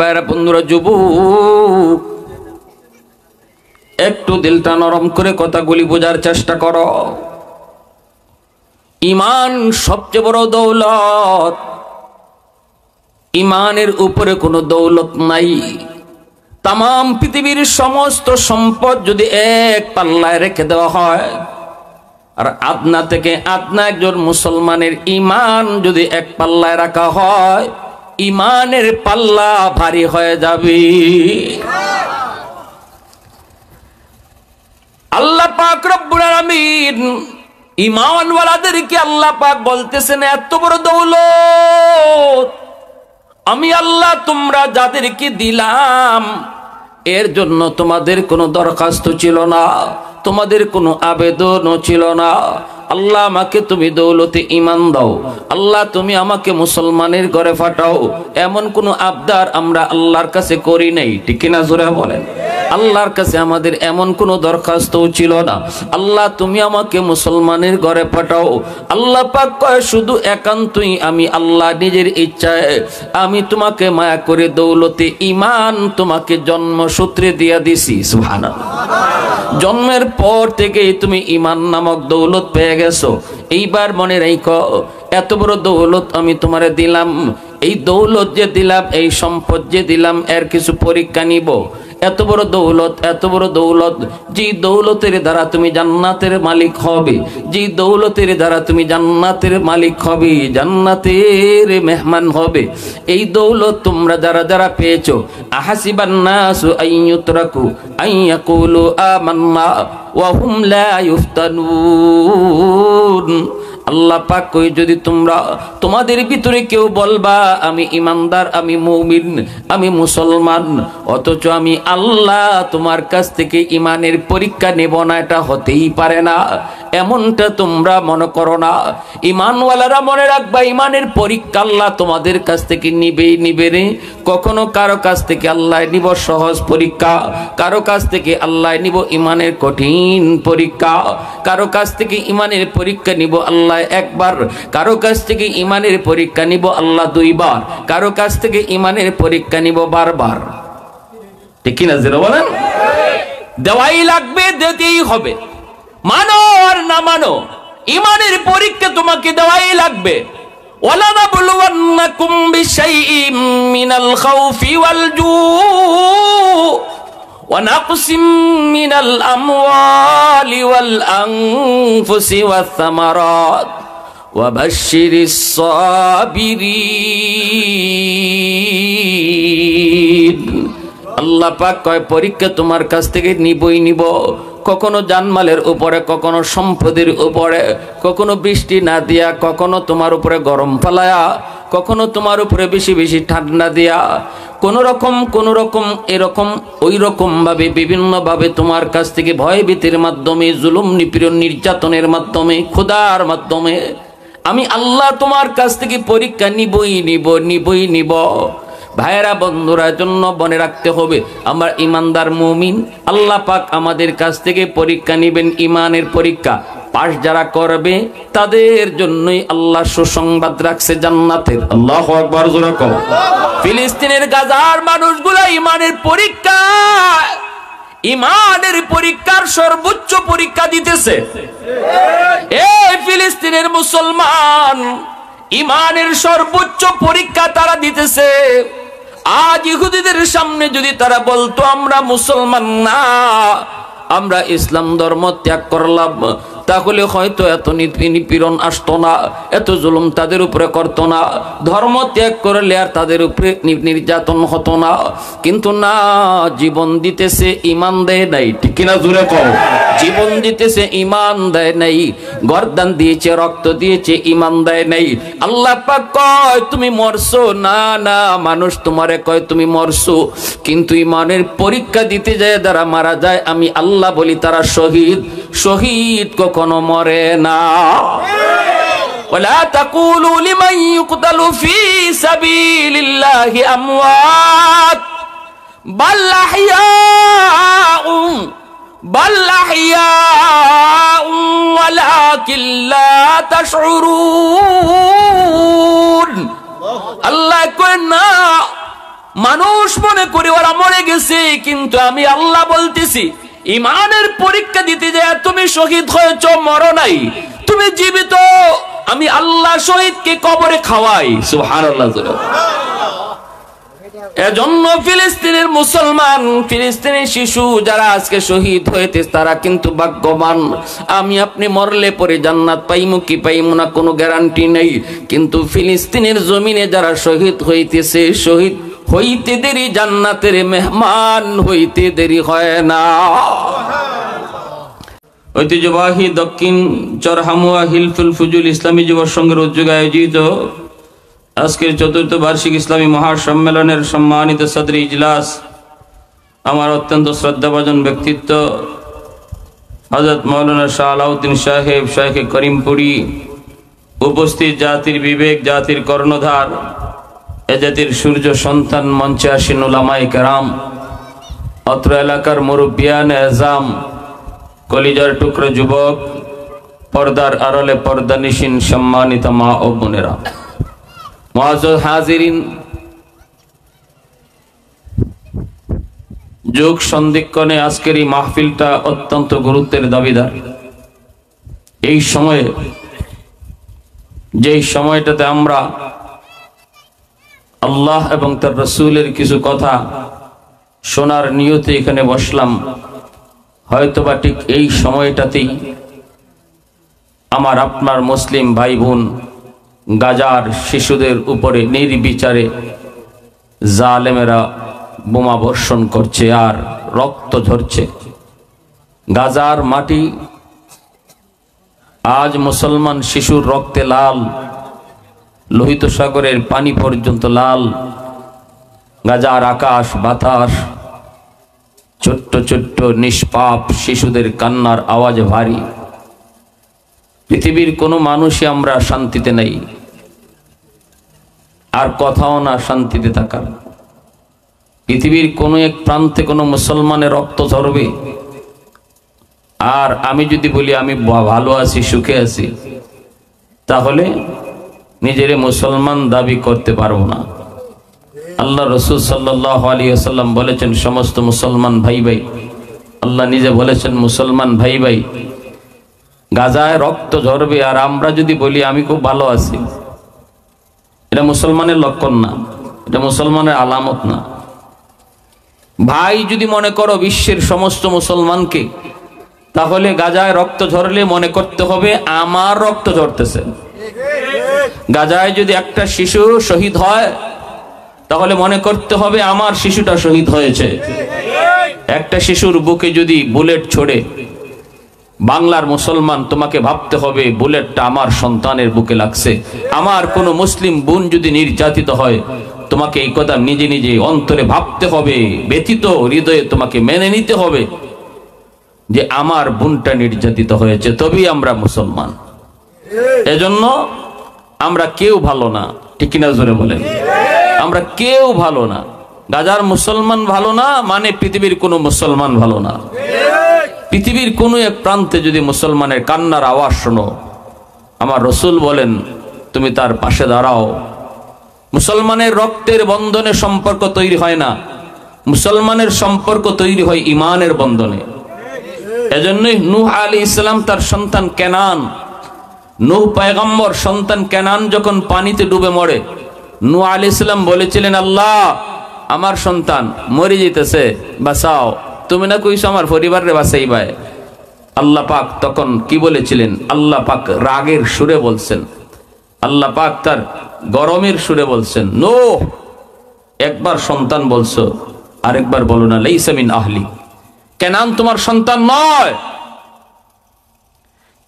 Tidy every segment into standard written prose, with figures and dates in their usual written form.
বাইরা বন্ধুরা, যুবক একটু দিলটা নরম করে কথাগুলি বোঝার চেষ্টা করো। ঈমান সবচেয়ে বড় দৌলত। ঈমানের উপরে কোনো দৌলত নাই। তাম পৃথিবীর সমস্ত সম্পদ যদি এক পাল্লায় রেখে দেওয়া হয়, আর আপনা থেকে আপনা একজন মুসলমানের ঈমান যদি এক পাল্লায় রাখা হয়, ঈমানের পাল্লা ভারী হয়ে যাবে। আল্লাহ পাক রব্বুল আলামিন ঈমানওয়ালাদেরকে আল্লাহ পাক বলতেছেন, এত বড় দৌলত আমি আল্লাহ তোমরা যাদেরকে দিলাম, এর জন্য তোমাদের কোনো দরখাস্ত ছিল না, তোমাদের কোনো আবেদনও ছিল না। আল্লাহ আমাকে তুমি দৌলতে ঈমান দাও, আল্লাহ তুমি আমাকে মুসলমানের ঘরে পাঠাও, এমন কোনো আবদার আমরা আল্লাহর কাছে করি নাই। ঠিক কিনা জোরে বলেন? আল্লাহর কাছে আমাদের এমন কোনো দরখাস্তও ছিল না, আল্লাহ তুমি আমাকে মুসলমানের ঘরে পাঠাও। আল্লাহ পাক কয়, শুধু একান্তই আমি আল্লাহ নিজের ইচ্ছায় আমি তোমাকে মায়া করে দৌলতে ঈমান তোমাকে জন্মসূত্রে দিয়া দিছি। সুবহানাল্লাহ। জন্মের পর থেকেই তুমি ঈমান নামক দৌলত পেয়ে গেছো। এইবার মনে রাখো, এত বড় দৌলত আমি তোমারে দিলাম, এই দৌলত যে দিলাম, এই সম্পদ যে দিলাম, এর কিছু পরীক্ষা নিব। এত বড় দৌলত, এত বড় দৌলত, যে দৌলতের দ্বারা তুমি জান্নাতের মালিক হবে, যে দৌলতের দ্বারা তুমি জান্নাতের মালিক হবে, জান্নাতের মেহমান হবে। এই দৌলত তোমরা যারা যারা পেয়েছো, আহাসিবান নাসু আইয়ুতরাকু আইয়াকুলু আমান্না ওয়া হুম লা ইফতানুন। আল্লাহ পাক কই, যদি তোমরা তোমাদের ভিতরে কেউ বলবা আমি ইমানদার, আমি মুমিন, আমি মুসলমান, অথচ আমি আল্লাহ তোমার কাছ থেকে ইমানের পরীক্ষা নেব না, এটা হতেই পারে না। এমনটা তোমরা মনে করো না। ইমানওয়ালারা মনে রাখবা, ইমানের পরীক্ষা আল্লাহ তোমাদের কাছ থেকে নিবেই নিবে রে। কখনো কারো কাছ থেকে আল্লাহ নিব সহজ পরীক্ষা, কারো কাছ থেকে আল্লাহ নিব ইমানের কঠিন পরীক্ষা, কারো কাছ থেকে ইমানের পরীক্ষা নিব আল্লাহ একবার, কারো কাছ থেকে ইমানের পরীক্ষা নিব আল্লাহ দুইবার, কারো কাছ থেকে ইমানের পরীক্ষা নিব বারবার। ঠিক কিনা যেটা বলেন? দেওয়াই লাগবে, দিতেই হবে, মানো আর না মানো, ইমানের পরীক্ষা তোমাকে দেওয়াই লাগবে। ওয়ালানাবলুওয়ান্নাকুম বিশাইইম মিনাল খাউফি ওয়াল জু' ওয়া নাকসিম মিনাল আমওয়ালি ওয়াল আনফুসি ওয়াস সামারাত ওয়া বাশশিরিস সাবিরিন। আল্লাহ পাক কয়, পরীক্ষা তোমার কাছ থেকে নিবই নিব। কখনো জানমালের উপরে, কখনো সম্পদের উপরে, কখনো বৃষ্টি না দিয়া, কখনো তোমার উপরে গরম ফালায়া, কখনো তোমার উপরে বেশি বেশি ঠান্ডা দিয়া, কোন রকম এরকম ওই রকম ভাবে বিভিন্ন ভাবে তোমার কাছ থেকে ভয় ভীতির মাধ্যমে, জুলুম নিপীড়ন নির্যাতনের মাধ্যমে, ক্ষুধার মাধ্যমে আমি আল্লাহ তোমার কাছ থেকে পরীক্ষা নিবই নিব। ভাইয়েরা বন্ধুরা, জন্য মনে রাখতে হবে, আমরা ইমানদার মুমিন, আল্লাহ পাক আমাদের কাছ থেকে পরীক্ষা নেবেন, ইমানের পরীক্ষা। পাশ যারা করবে তাদের জন্যই আল্লাহ সুসংবাদ রাখছে জান্নাতের। আল্লাহু আকবার, জোরে কও। ফিলিস্তিনের গাজার মানুষগুলা ইমানের পরীক্ষার সর্বোচ্চ পরীক্ষা দিতেছে। এই ফিলিস্তিনের মুসলমান ইমানের সর্বোচ্চ পরীক্ষা তারা দিতেছে। আজ ইহুদিদের সামনে যদি তারা বলতো আমরা মুসলমান না, আমরা ইসলাম ধর্ম ত্যাগ করলাম, তাহলে হয়তো এত নিপীড়ন আসতো না, এত জুলুম তাদের উপরে করতো না, ধর্ম ত্যাগ করলে আর তাদের উপরে নির্যাতন হতো না। কিন্তু না, জীবন দিতেছে, ইমান দেয় নাই। ঠিক কিনা জোরে কও? জীবন দিতেছে, ইমান দেয় নাই। গর্দান দিয়েছে, রক্ত দিয়েছে, ইমান দেয় নাই। আল্লাহ পাক কয় তুমি মরছো না, না মানুষ তোমারে কয় তুমি মরছো, কিন্তু ইমানের পরীক্ষা দিতে যায় যারা মারা যায়, আমি আল্লাহ বলি তারা শহীদ। শহীদ কখনো মরে না। ওয়ালা তাকুলু লিমান ইউকতালু ফি সাবিলিল্লাহি আমওয়াত বাল আহইয়াউন ওয়ালাকিন লা তাশউরুন। আল্লাহ কয় না, মানুষ মনে করে ওরা মরে গেছে, কিন্তু আমি আল্লাহ বলতেছি ইমানের পরীক্ষা দিতে যায় তুমি শহীদ হয়েছ, মরো নাই, তুমি জীবিত। আমি আল্লাহ শহীদকে কবরে খাওয়াই। সুবহানাল্লাহ। এজন্য ফিলিস্তিনের মুসলমান, ফিলিস্তিনের শিশু যারা আজকে শহীদ হয়েছে তারা কিন্তু ভাগ্যবান। আমি আপনি মরলে পরে জান্নাত পাইমু কি পাইমু না কোনো গ্যারান্টি নেই, কিন্তু ফিলিস্তিনের জমিনে যারা শহীদ হইতেছে, শহীদ হইতে দেরি, জান্নাতের মেহমান হইতে দেরি হয় না। ঐতিহ্যবাহী দক্ষিণ চরহামুয়া হিলফুল ফুজুল ইসলামী যুব সংঘের উদ্যোগে আয়োজিত আজকের চতুর্থ বার্ষিক ইসলামী মহাসম্মেলনের সম্মানিত সদরি ইজলাস, আমার অত্যন্ত শ্রদ্ধাভাজন ব্যক্তিত্ব হযরত মাওলানা শাহ আলাউদ্দিন সাহেব, শাইখে করিমপুরি, উপস্থিত জাতির বিবেক, জাতির কর্ণধার, এ জাতির সূর্য সন্তান, মঞ্চে আসীন উলামায়ে কেরাম, অত্র এলাকার মুরব্বিয়ান এজাম, কলিজার টুকরো যুবক, পর্দার আড়ালে পর্দানিশীন সম্মানিত মা ও বোনেরা, মুআজ্জাজ হাজিরিন, যুগ সন্ধিক্ষণে আজকের এই মাহফিলটা অত্যন্ত গুরুত্বের দাবিদার। এই সময়ে, যেই সময়টাতে আমরা আল্লাহ এবং তার রাসূলের কিছু কথা শোনার নিয়তে এখানে বসলাম, হয়তোবা ঠিক এই সময়টাতেই আমার আপনার মুসলিম ভাই বোন গাজার শিশুদের উপরে নির্বিচারে জালেমেরা বোমা বর্ষণ করছে আর রক্ত ঝরছে। গাজার মাটি আজ মুসলমান শিশুর রক্তে লাল, লোহিত সাগরের পানি পর্যন্ত লাল। গাজার আকাশ বাতাস ছোট্ট ছোট্ট নিষ্পাপ শিশুদের কান্নার আওয়াজ ভারী। পৃথিবীর কোনো মানুষই আমরা শান্তিতে নেই, আর কথাও না শান্তিতে থাকার। পৃথিবীর কোনো এক প্রান্তে কোনো মুসলমানের রক্ত ঝরবে, আর আমি যদি বলি আমি ভালো আছি, সুখে আছি, তাহলে নিজের মুসলমান দাবি করতে পারবো না। আল্লাহ রাসূল সাল্লাল্লাহু আলাইহি ওয়াসাল্লাম বলেছেন সমস্ত মুসলমান ভাই ভাই, আল্লাহ নিজে বলেছেন মুসলমান ভাই ভাই, গাজায় রক্ত ঝরবে আর আমরা যদি বলি আমি খুব ভালো আছি, এটা মুসলমানের লক্ষণ না, এটা মুসলমানের আলামত না। ভাই যদি মনে করো বিশ্বের সমস্ত মুসলমানকে, তাহলে গাজায় রক্ত ঝরলে মনে করতে হবে আমার রক্ত ঝরতেছে। গাজায় যদি একটা শিশু শহীদ হয়, তাহলে মনে করতে হবে আমার শিশুটা শহীদ হয়েছে। একটা শিশুর বুকে যদি বুলেট ছোড়ে, বাংলার মুসলমান তোমাকে ভাবতে হবে বুলেটটা আমার সন্তানের বুকে লাগছে। আমার কোনো মুসলিম বোন যদি নির্যাতিত হয়, তোমাকে এই কথা নিজে নিজে অন্তরে ভাবতে হবে, ব্যথিত হৃদয়ে তোমাকে মেনে নিতে হবে যে আমার বোনটা নির্যাতিত হয়েছে, তবেই আমরা মুসলমান। এজন্য আমরা কেউ ভালো না, ঠিক কিনা জোরে বলেন? আমরা কেউ ভালো না। গাজার মুসলমান ভালো না মানে পৃথিবীর কোনো মুসলমান ভালো না। পৃথিবীর কোনো এক প্রান্তে যদি মুসলমানের কান্নার আওয়াজ শোনো, আমার রাসূল বলেন তুমি তার পাশে দাঁড়াও। মুসলমানের রক্তের বন্ধনে সম্পর্ক তৈরি হয় না, মুসলমানের সম্পর্ক তৈরি হয় ঈমানের বন্ধনে। এজন্যই নূহ আলাইহিস সালাম তার সন্তান কেনান, নূহ পয়গম্বর সন্তান কেনান যখন পানিতে ডুবে মরে, নূহ আলাইহিস সালাম বলেছিলেন আল্লাহ আমার সন্তান মরে যেতেছে, বাঁচাও, তুমি না কইছো আমার পরিবারে বাঁচাইবাই। আল্লাহ পাক তখন কি বলেছিলেন? আল্লাহ পাক রাগের সুরে বলছেন, আল্লাহ পাক তার গরমের সুরে বলছেন, নূহ একবার সন্তান বলছো, আরেকবার বলো না লাইসা মিন আহলি, কেনান তোমার সন্তান নয়,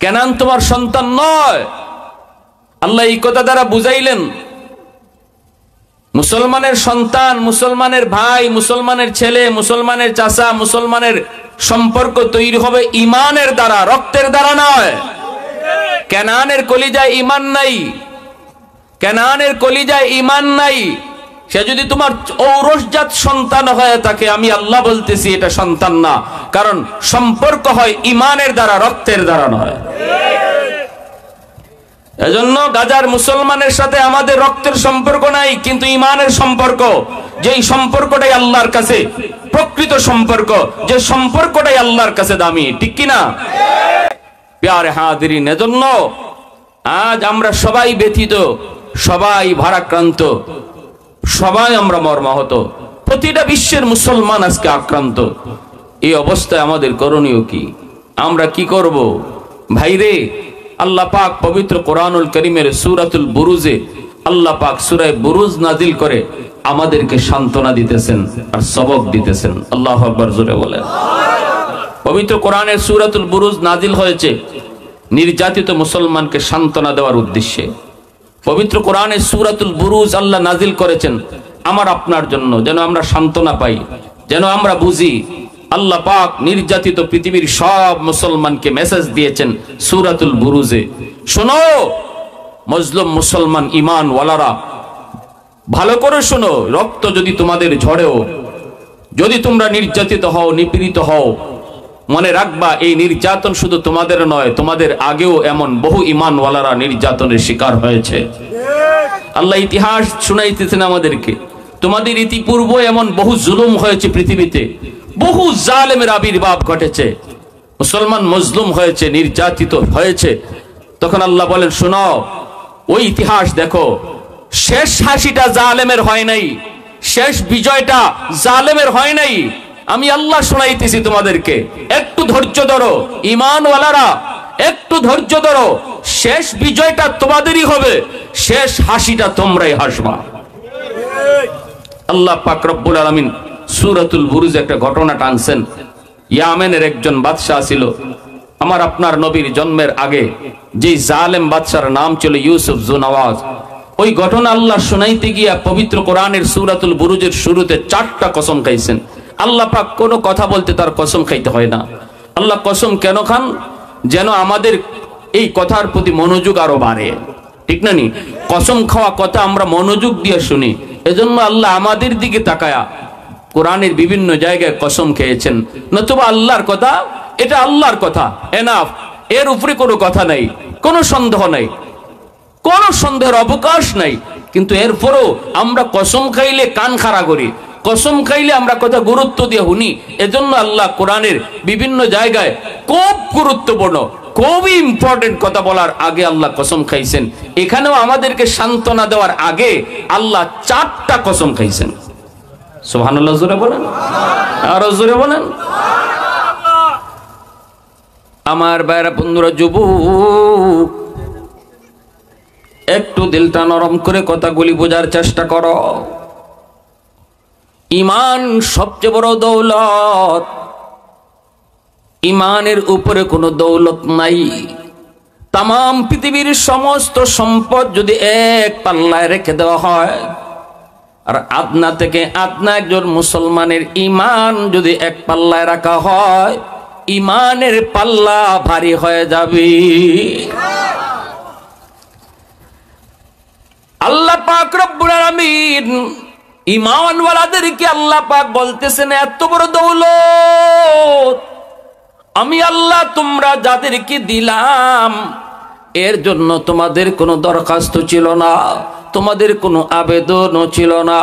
কেনান তোমার সন্তান নয়। আল্লাহ এই কথা দ্বারা বুঝাইলেন মুসলমানের সন্তান, মুসলমানের ভাই, মুসলমানের ছেলে, মুসলমানের চাচা, মুসলমানের সম্পর্ক তৈরি হবে ঈমানের দ্বারা, রক্তের দ্বারা নয়। কেনানের কলিজায় ঈমান নাই, কেনানের কলিজায় ঈমান নাই। সে যদি তোমার ঔরসজাত সন্তান হয়ে থাকে, আমি আল্লাহ বলতেছি এটা সন্তান না, কারণ সম্পর্ক হয় ঈমানের দ্বারা, রক্তের দ্বারা নয়। এজন্য গাজার মুসলমানের সাথে আমাদের রক্তের সম্পর্ক নাই, কিন্তু ঈমানের সম্পর্ক। যেই সম্পর্কটাই আল্লাহর কাছে প্রকৃত সম্পর্ক, যে সম্পর্কটাই আল্লাহর কাছে দামি, ঠিক কি না? প্যারে হাজিরিন, এজন্য আজ আমরা সবাই ব্যথিত, সবাই ভারাক্রান্ত, সবাই আমরা মর্মাহত, প্রতিটা বিশ্বের মুসলমান আজকে আক্রান্ত। এই অবস্থায় আমাদের করণীয় কি? আমরা কি করব? ভাইরে, আল্লাহ পাক পবিত্র কোরআনুল কারীমের সূরাতুল বুরুজে আল্লাহ পাক সূরা বুরুজ নাজিল করে আমাদেরকে সান্ত্বনা দিতেছেন আর সবক দিতেছেন। আল্লাহু আকবার, জোরে বলেন। পবিত্র কোরআনের সূরাতুল বুরুজ নাজিল হয়েছে নির্যাতিত মুসলমানকে সান্ত্বনা দেওয়ার উদ্দেশ্যে। পবিত্র কোরআনের সূরাতুল বুরুজ আল্লাহ নাজিল করেছেন আমার আপনার জন্য, যেন আমরা সান্ত্বনা পাই, যেন আমরা বুঝি। আল্লাহ পাক নির্যাতিত পৃথিবীর সব মুসলমানকে মেসেজ দিয়েছেন সূরাতুল বুরুজে, শোনো মজলুম মুসলমান ঈমান ওয়ালারা, ভালো করে শোনো, রক্ত যদি তোমাদের ঝরেও, যদি তোমরা নির্যাতিত হও, নিপীড়িত হও, মনে রাখবা এই নির্যাতন শুধু তোমাদের নয়, তোমাদের আগেও এমন বহু ঈমানওয়ালারা নির্যাতনের শিকার হয়েছে। আল্লাহ ইতিহাস শুনাইতেছেন আমাদেরকে, তোমাদের ইতিপূর্ব এমন বহু জুলুম হয়েছে পৃথিবীতে, বহু জালেমের আবির্ভাব ঘটেছে, মুসলমান মজলুম হয়েছে, নির্যাতিত হয়েছে। তখন আল্লাহ বলেন, শোনো ওই ইতিহাস দেখো, শেষ হাসিটা জালেমের হয় নাই, শেষ বিজয়টা জালেমের হয় নাই। আমি আল্লাহ শোনাইতেছি তোমাদেরকে, একটু ধৈর্য ধরো ঈমানওয়ালারা, একটু ধৈর্য ধরো, শেষ বিজয়টা তোমাদেরই হবে, শেষ হাসিটা তোমরাই হাসবা। আল্লাহ পাক রব্বুল আলামিন সূরাতুল বুরুজ একটা ঘটনা টানছেন। ইয়ামেনের একজন বাদশাহ ছিল আমার আপনার নবীর জন্মের আগে, যে জালেম বাদশার নাম ছিল ইউসুফ জুনওয়াজ। ওই ঘটনা আল্লাহ শোনাইতে গিয়া পবিত্র কোরআনের সূরাতুল বুরুজের শুরুতে 4টা কসম খাইছেন। আল্লাহ পাক কোনো কথা বলতে তার কসম খাইতে হয় না। আল্লাহ কসম কেন খান? যেন আমাদের এই কথার প্রতি মনোযোগ আরো বাড়ে, ঠিক না নি? কসম খাওয়া কথা আমরা মনোযোগ দিয়ে শুনি, এজন্য আল্লাহ আমাদের দিকে তাকায়া কোরআনের বিভিন্ন জায়গায় কসম খেয়েছেন। নতুবা আল্লাহর কথা, এটা আল্লাহর কথা, এনাফ, এর উপরে কোনো কথা নাই, কোনো সন্দেহ নাই, কোনো সন্দেহের অবকাশ নাই। কিন্তু এরপরও আমরা কসম খাইলে কান খাড়া করি, কসম খাইলে আমরা কথা গুরুত্ব দিয়ে শুনি। এজন্য আল্লাহ কোরআনের বিভিন্ন জায়গায় খুব গুরুত্বপূর্ণ, খুবই ইম্পর্টেন্ট কথা বলার আগে আল্লাহ কসম খাইছেন। এখানেও আমাদেরকে সান্ত্বনা দেওয়ার আগে আল্লাহ 4টা কসম খাইছেন। সুবহানাল্লাহ, জোরে বলেন, আরো জোরে বলেন। আমার ভাইরা বন্ধুরা, যুবক, একটু দিলটা নরম করে কথাগুলি বোঝার চেষ্টা করো। ঈমান সবচেয়ে বড় দৌলত, ঈমানের উপরে কোনো দৌলত নাই। তাম পৃথিবীর সমস্ত সম্পদ যদি এক পাল্লায় রেখে দেওয়া হয়, আর আপনা থেকে আপনা একজন মুসলমানের ঈমান যদি এক পাল্লায় রাখা হয়, ঈমানের পাল্লা ভারী হয়ে যাবে। আল্লাহ পাক রব্বুল আলামিন ঈমানওয়ালাদেরকে আল্লাহ পাক বলতেছেন, এত বড় দৌলত আমি আল্লাহ তোমরা যাদেরকে দিলাম, এর জন্য তোমাদের কোনো দরখাস্ত ছিল না, তোমাদের কোনো আবেদনও ছিল না।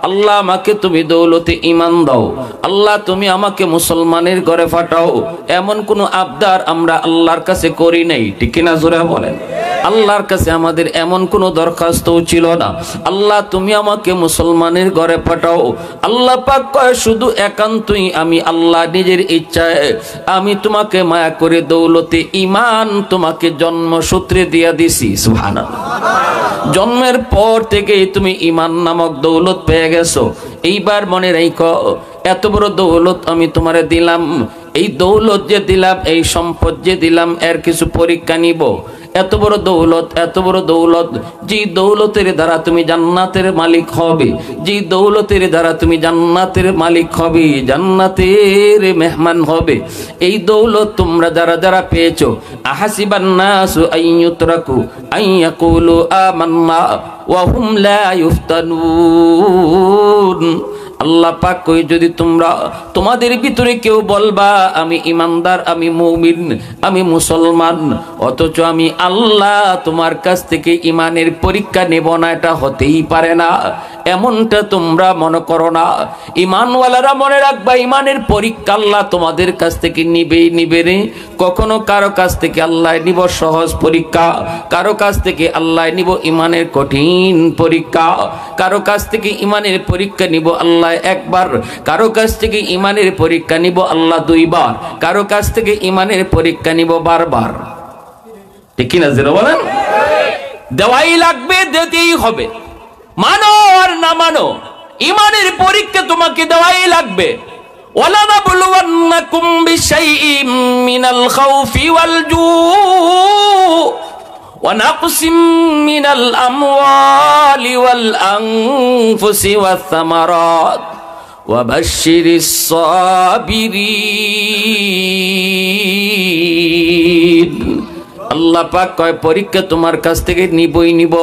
আল্লাহ আমাকে তুমি দৌলতে ঈমান দাও, আল্লাহ তুমি আমাকে মুসলমানের ঘরে পাঠাও, এমন কোনো আবদার আমরা আল্লাহর কাছে করি নাই, ঠিক না? জোরে বলেন। আল্লাহর কাছে আমাদের এমন কোনো দরখাস্তও ছিল না, আল্লাহ তুমি আমাকে মুসলমানের ঘরে পাঠাও। আল্লাহ পাক কয়, শুধু একান্তই আমি আল্লাহ নিজের ইচ্ছায় আমি তোমাকে মায়া করে দৌলতে ঈমান তোমাকে জন্মসূত্রে দিয়া দিছি। সুবহানাল্লাহ। জন্মের পর থেকেই তুমি ঈমান নামক দৌলত পেয়ে গেছো। এইবার মনে রাখো, এত বড় দৌলত আমি তোমারে দিলাম, এই দৌলত যে দিলাম, এই সম্পদ যে দিলাম, এর কিছু পরীক্ষা নিব। এত বড় দৌলত, এত বড় দৌলত, যে দৌলতের দ্বারা তুমি জান্নাতের মালিক হবে, যে দৌলতের দ্বারা তুমি জান্নাতের মালিক হবে, জান্নাতের মেহমান হবে। এই দৌলত তোমরা যারা যারা পেয়েছো, আহাসিবান নাসু আইয়ুতরাকু আইয়াকুলু আমান্না ওয়া হুম লা ইফতানুন। আল্লাহ পাক কই, যদি তোমরা তোমাদের ভিতরে কেউ বলবা আমি ইমানদার, আমি মুমিন, আমি মুসলমান, অথচ আমি আল্লাহ তোমার কাছ থেকে ইমানের পরীক্ষা নেব না, এটা হতেই পারে না। এমনটা তোমরা মনে করো না। ঈমানওয়ালারা মনে রাখবা, ঈমানের পরীক্ষা আল্লাহ তোমাদের কাছ থেকে নিবে রে। কখনো কারো কাছ থেকে আল্লাহ নিব সহজ পরীক্ষা, কারো কাছ থেকে আল্লাহ নিব ঈমানের কঠিন পরীক্ষা, কারো কাছ থেকে ঈমানের পরীক্ষা নিব আল্লাহ একবার, কারো কাছ থেকে ঈমানের পরীক্ষা নিব আল্লাহ দুইবার, কারো কাছ থেকে ঈমানের পরীক্ষা নিব বারবার। ঠিক কিনা জেরা বলেন? দেওয়াই লাগবে, দিতেই হবে, মানো আর না মানো, ঈমানের পরীক্ষা তোমাকে দেওয়াই লাগবে। ওয়ালানাবলুওয়ান্নাকুম বিশাইইম মিনাল খাউফি ওয়াল জু' ওয়া নাকসিম মিনাল আমওয়ালি ওয়াল আনফুসি ওয়াস সামারাত ওয়া বাশশিরিস সাবিরিন। আল্লাহ পাক কয় পরীক্ষা তোমার কাছ থেকে নিবই নিব,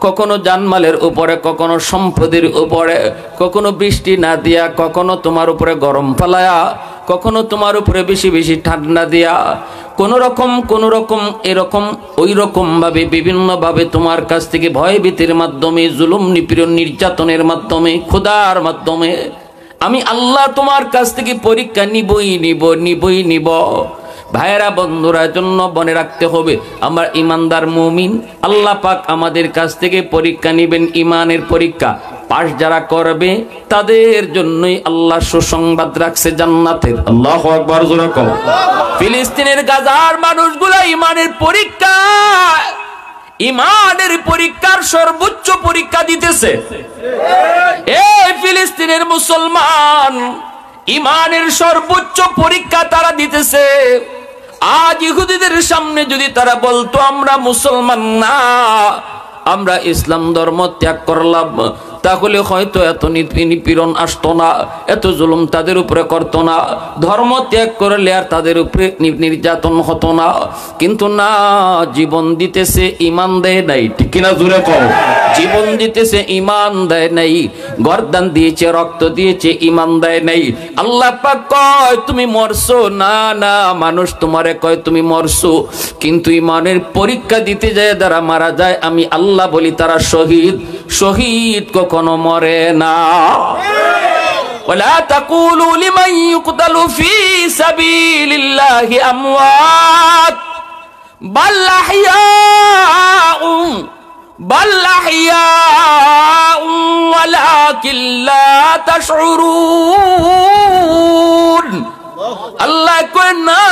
কখনো জানমালের উপরে, কখনো সম্পদের উপরে, কখনো বৃষ্টি না দিয়া, কখনো তোমার উপরে গরম ফালায়া, কখনো তোমার উপরে বেশি বেশি ঠান্ডা দিয়া, কোন রকম এরকম ওই রকম ভাবে বিভিন্ন ভাবে তোমার কাছ থেকে ভয় ভীতির মাধ্যমে, জুলুম নিপীড়ন নির্যাতনের মাধ্যমে, ক্ষুধার মাধ্যমে আমি আল্লাহ তোমার কাছ থেকে পরীক্ষা নিবই নিব। ভাইরা বন্ধুরা, জন্য মনে রাখতে হবে, আমরা ইমানদার মুমিন, আল্লাহ পাক আমাদের কাছ থেকে পরীক্ষা নেবেন, ইমানের পরীক্ষা। পাশ যারা করবে তাদের জন্যই আল্লাহ সুসংবাদ রাখছে জান্নাতের। আল্লাহু আকবার জোরে কও। ফিলিস্তিনের গাজার মানুষগুলা ইমানের পরীক্ষার সর্বোচ্চ পরীক্ষা দিতেছে। এই ফিলিস্তিনের মুসলমান ইমানের সর্বোচ্চ পরীক্ষা তারা দিতেছে। আজ ইহুদিদের সামনে যদি তারা বলতো আমরা মুসলমান না, আমরা ইসলাম ধর্ম ত্যাগ করলাম, তাহলে হয়তো এত নিপীড়ন আসতো না, এত জুলুম তাদের উপরে করতো না, ধর্ম ত্যাগ করলে আর তাদের উপরে নির্যাতন হতো না। কিন্তু না, জীবন দিতেছে, ইমান দেয় নাই। ঠিক কিনা জোরে কও? জীবন দিতেছে, ইমান দেয় নাই। গর্দান দিয়েছে, রক্ত দিয়েছে, ইমান দেয় নাই। আল্লাহ পাক কয় তুমি মরছো না, না মানুষ তোমারে কয় তুমি মরছো, কিন্তু ইমানের পরীক্ষা দিতে যায় যারা মারা যায়, আমি আল্লাহ বলি তারা শহীদ। শহীদ কখনো মরে না। ওয়ালা তাকুলু লিমান ইউকতালু ফি সাবিলিল্লাহি আমওয়াত বাল আহইয়াউ ওয়ালাকিন লা তাশউরুন। আল্লাহ কয় না,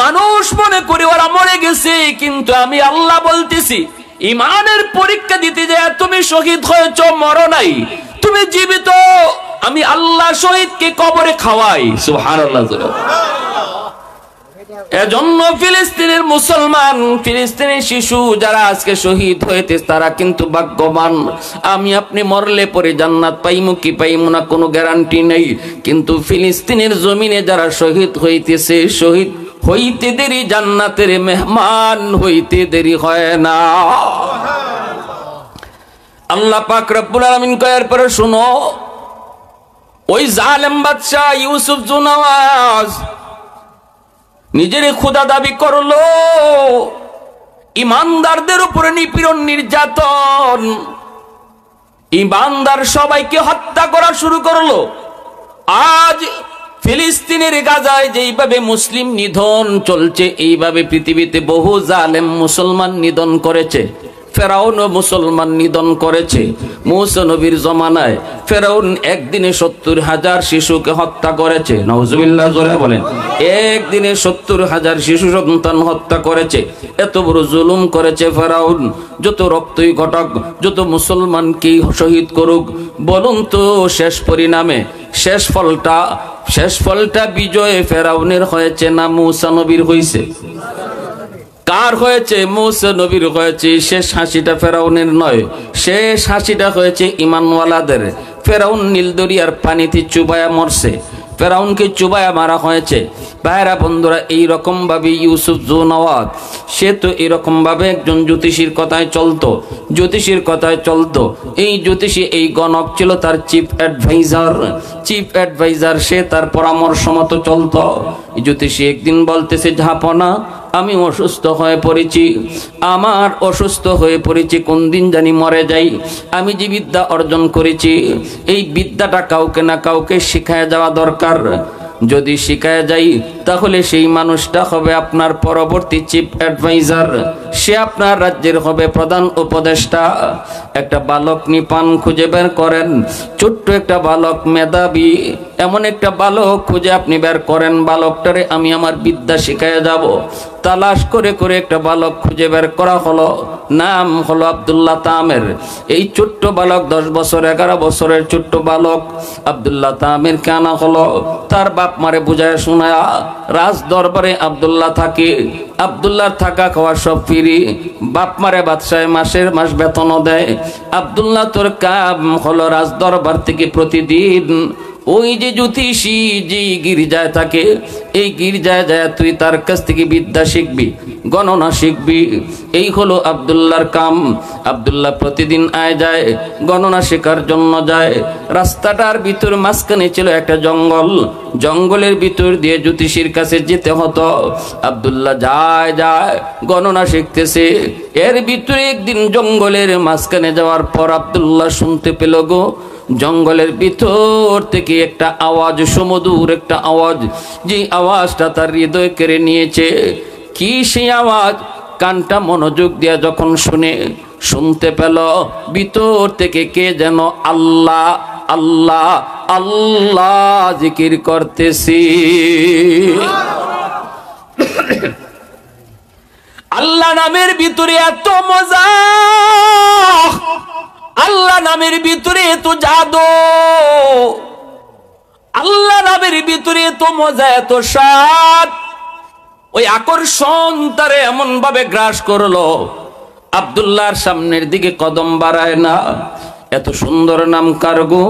মানুষ মনে করে ওরা মরে গেছে, কিন্তু আমি আল্লাহ বলতেছি ইমানের পরীক্ষা দিতে যায় তুমি শহীদ হয়েছ, মরো নাই, তুমি জীবিত। আমি আল্লাহ শহীদকে কবরে খাওয়াই। সুবহানাল্লাহ। এজন্য ফিলিস্তিনের মুসলমান, ফিলিস্তিনের শিশু যারা আজকে শহীদ হয়েছে তারা কিন্তু ভাগ্যবান। আমি আপনি মরলে পরে জান্নাত পাইমু কি পাইমু না কোনো গ্যারান্টি নেই, কিন্তু ফিলিস্তিনের জমিনে যারা শহীদ হইতেছে, শহীদ হইতে দেরি, জান্নাতের মেহমান হইতে দেরি হয় না। আল্লাহ পাক রব্বুল আলামিন কয়ার পরে শুনো, ওই জালেম বাদশা ইউসুফ জুনাওয়াজ নিজের খোদা দাবি করলো, ইমানদারদের উপরে নিপীড়ন নির্যাতন, ইমানদার সবাইকে হত্যা করা শুরু করলো। আজ ফিলিস্তিনের গাজায় যেইভাবে মুসলিম নিধন চলছে, এইভাবে পৃথিবীতে বহু জালেম মুসলমান নিধন করেছে। ফেরাউনও মুসলমান নিধন করেছে। মুসা নবীর জমানায় ফেরাউন একদিনে 70,000 শিশুকে হত্যা করেছে। নাউজুবিল্লাহ জোরে বলেন। একদিনে 70,000 শিশু সন্তান হত্যা করেছে। এত বড় জুলুম করেছে ফেরাউন। যত রক্তই ঘটক, যত মুসলমানকে শহীদ করুক, বলুন তো শেষ পরিণামে, শেষ ফলটা বিজয়ে ফেরাউনের হয়েছে না মুসা নবীর হয়েছে? কার হয়েছে? মুসা নবীর হয়েছে। শেষ হাসিটা ফেরাউনের নয়, শেষ হাসিটা হয়েছে ঈমানওয়ালাদের। ফেরাউন নীল দরিয়ার পানিতে চুবায়া মরছে, ফেরাউনকে চুবায়া মারা হয়েছে। ভাইরা বন্ধুরা, এইরকম ভাবে ইউসুফ জুনাওয়াজ, সে তো এরকম ভাবে একজন জ্যোতিষীর কথায় চলতো, এই জ্যোতিষী, এই গণক ছিল তার চিফ অ্যাডভাইজার। সে তার পরামর্শ মতো চলতো। জ্যোতিষী একদিন বলতেছে, ঝাপনা আমি অসুস্থ হয়ে পড়েছি, আমার অসুস্থ হয়ে পড়েছি, কোন দিন জানি মরে যাই। আমি যে বিদ্যা অর্জন করেছি এই বিদ্যাটা কাউকে না কাউকে শিখায় যাওয়া দরকার। যদি শিখায় যাই তাহলে সেই মানুষটা হবে আপনার পরবর্তী চিফ অ্যাডভাইজার, সে আপনার রাজ্যের হবে প্রধান উপদেষ্টা। একটা বালক নিপান খুঁজে বের করেন, ছোট্ট একটা বালক, মেধাবী এমন একটা বালক খুঁজে আপনি বের করেন, বালকটারে আমি আমার বিদ্যা শিখায় যাব। তালাশ করে করে একটা বালক খুঁজে বের করা হলো, নাম হলো আব্দুল্লাহ তামের। এই ছোট্ট বালক 10 বছর 11 বছরের ছোট্ট বালক আব্দুল্লাহ তামেরকে আনা হলো। তার বাপ মারে বুঝায় শোনায়া রাজ দরবারে আব্দুল্লাহ থাকে, আব্দুল্লাহর থাকা খাওয়া সব ফ্রি, বাপ মারে বাদশায় মাসের মাস বেতনও দেয়। আব্দুল্লাহ তোর কাম হলো রাজ দরবার থেকে প্রতিদিন ওই যে জ্যোতিষী যে গির্জায় থাকে, এই গির্জায় যায় তুই তার কাছ থেকে বিদ্যা শিখবি, গণনা শিখবি। এই হলো আব্দুল্লাহর কাম। আব্দুল্লাহ প্রতিদিন আয় যায়, গণনা শেখার জন্য যায়। রাস্তাটার ভিতর মাঝখানে ছিল একটা জঙ্গল, জঙ্গলের ভিতর দিয়ে জ্যোতিষীর কাছে যেতে হতো। আব্দুল্লাহ যায় যায় গণনা শিখতেছে। এর ভিতরে একদিন জঙ্গলের মাঝখানে যাওয়ার পর আব্দুল্লাহ শুনতে পেল গো, জঙ্গলের ভিতর থেকে একটা আওয়াজ, সুমধুর একটা আওয়াজ, যে আওয়াজটা তার হৃদয় কেড়ে নিয়েছে। কি সেই আওয়াজ? কানটা মনোযোগ দিয়ে যখন শুনতে পেল ভিতর থেকে কে যেন আল্লাহ আল্লাহ আল্লাহ জিকির করতেছি। আল্লাহ নামের ভিতরে এত মজা, আল্লাহ নামের ভিতরে এত জাদু, আল্লাহ নামের ভিতরে এত মজা, এত স্বাদ। ওই আকর্ষণ তারে এমন ভাবে গ্রাস করলো, আব্দুল্লাহর সামনের দিকে কদম বাড়ায় না। এত সুন্দর নাম কার গো?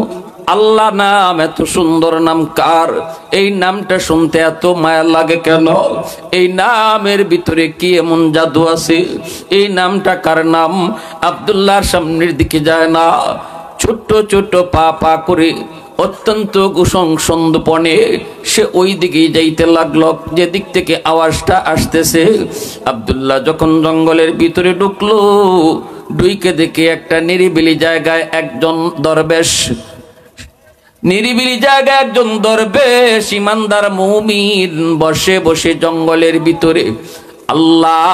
আল্লাহ নাম। এত সুন্দর নাম কার? এই নামটা শুনতে এত মায়া লাগে কেন? এই নামের ভিতরে কি এমন জাদু আছে? এই নামটা কার নাম? আব্দুল্লাহর সামনের দিকে যায় না, ছোট্ট ছোট্ট পা পা করে অত্যন্ত সন্দপনে সে ওই দিকেই যাইতে লাগলো, যে দিক থেকে আওয়াজটা আসতেছে। আব্দুল্লাহ যখন জঙ্গলের ভিতরে ঢুকলো, ঢুকে দেখে একটা নিরিবিলি জায়গায় একজন দরবেশ, নিরিবিলি জায়গায় একজন দরবেশ ইমানদার মুমিন বসে বসে জঙ্গলের ভিতরে আল্লাহ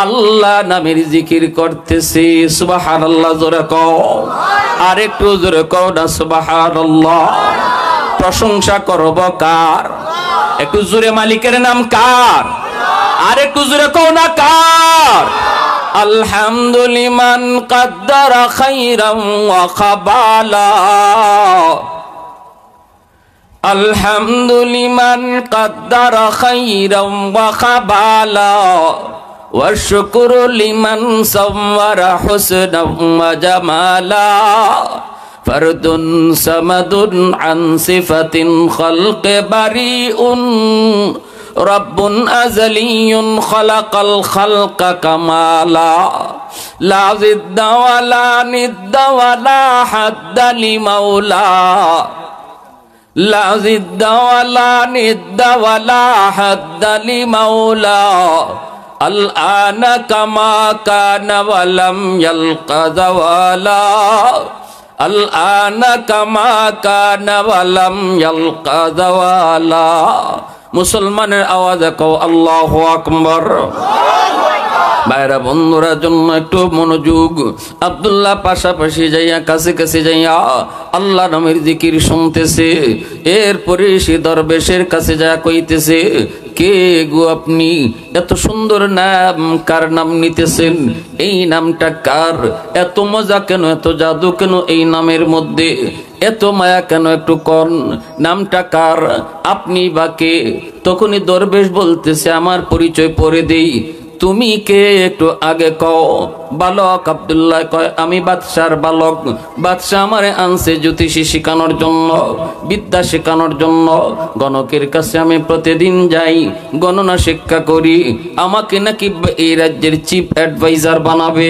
আল্লাহ নামের জিকির করতেছে। সুবহানাল্লাহ জোরে কও, আর একটু জোরে কও না সুবহানাল্লাহ। প্রশংসা করব কার? একটু জোরে মালিকের নাম কার? আর একটু জোরে কও না কার? আলহামদুলিমান কাদ্দারা খাইরাম ওয়া খাবালা, আলহামদুলিমান কাদ্দারা খাইরাম ওয়া খাবালা, ওয়া শুকরু লিমান সাওয়ারা হুসনাম ওয়া জামালা, ফারদুন সামাদুন আন সিফাতিন খালকি বারিউন, রব্বুন আযালিয়ুন খালাকাল খালকা কামালা, লা জিদ্দা ওয়ালা নিদ্দা ওয়ালা হাদ্দা লিমাওলা, লা জিদ্দা ওয়ালা নিদ্দা ওয়ালা হাদ্দা লিমাওলা, আল আনা কামা কানা ওয়ালাম ইয়ালকা যাওয়ালা, আল আনা কামা কানা ওয়ালাম ইয়ালকা যাওয়ালা। মুসলমানের আওয়াজে কও আল্লাহু আকবার। ভাইরা বন্ধুরা জন্য একটু মনোযোগ। আব্দুল্লাহ পাশাপাশি যাইয়া কাছে কাছে যাইয়া আল্লাহ নামের জিকির শুনতেছে। এরপরে সে দরবেশের কাছে যা কইতেছে, কে গো আপনি? এত সুন্দর নাম কার নাম নিতেছেন? এই নামটা কার? এত মজা কেন, এত জাদু কেন এই নামের মধ্যে? এত মায়া কেন? একটু কোন নামটা কার? আপনি বা কে? তখনই দরবেশ বলতেছে, আমার পরিচয় পরে দেই। তুমি কে একটু আগে কও। বালক আব্দুল্লাহ কয়, আমি বাদশার বালক। বাদশাহ আমারে আনছে জ্যোতিষী শেখানোর জন্য, বিদ্যা শেখানোর জন্য। গণকের কাছে আমি প্রতিদিন যাই, গণনা শিক্ষা করি। আমাকে নাকি এই রাজ্যের চিফ অ্যাডভাইজার বানাবে।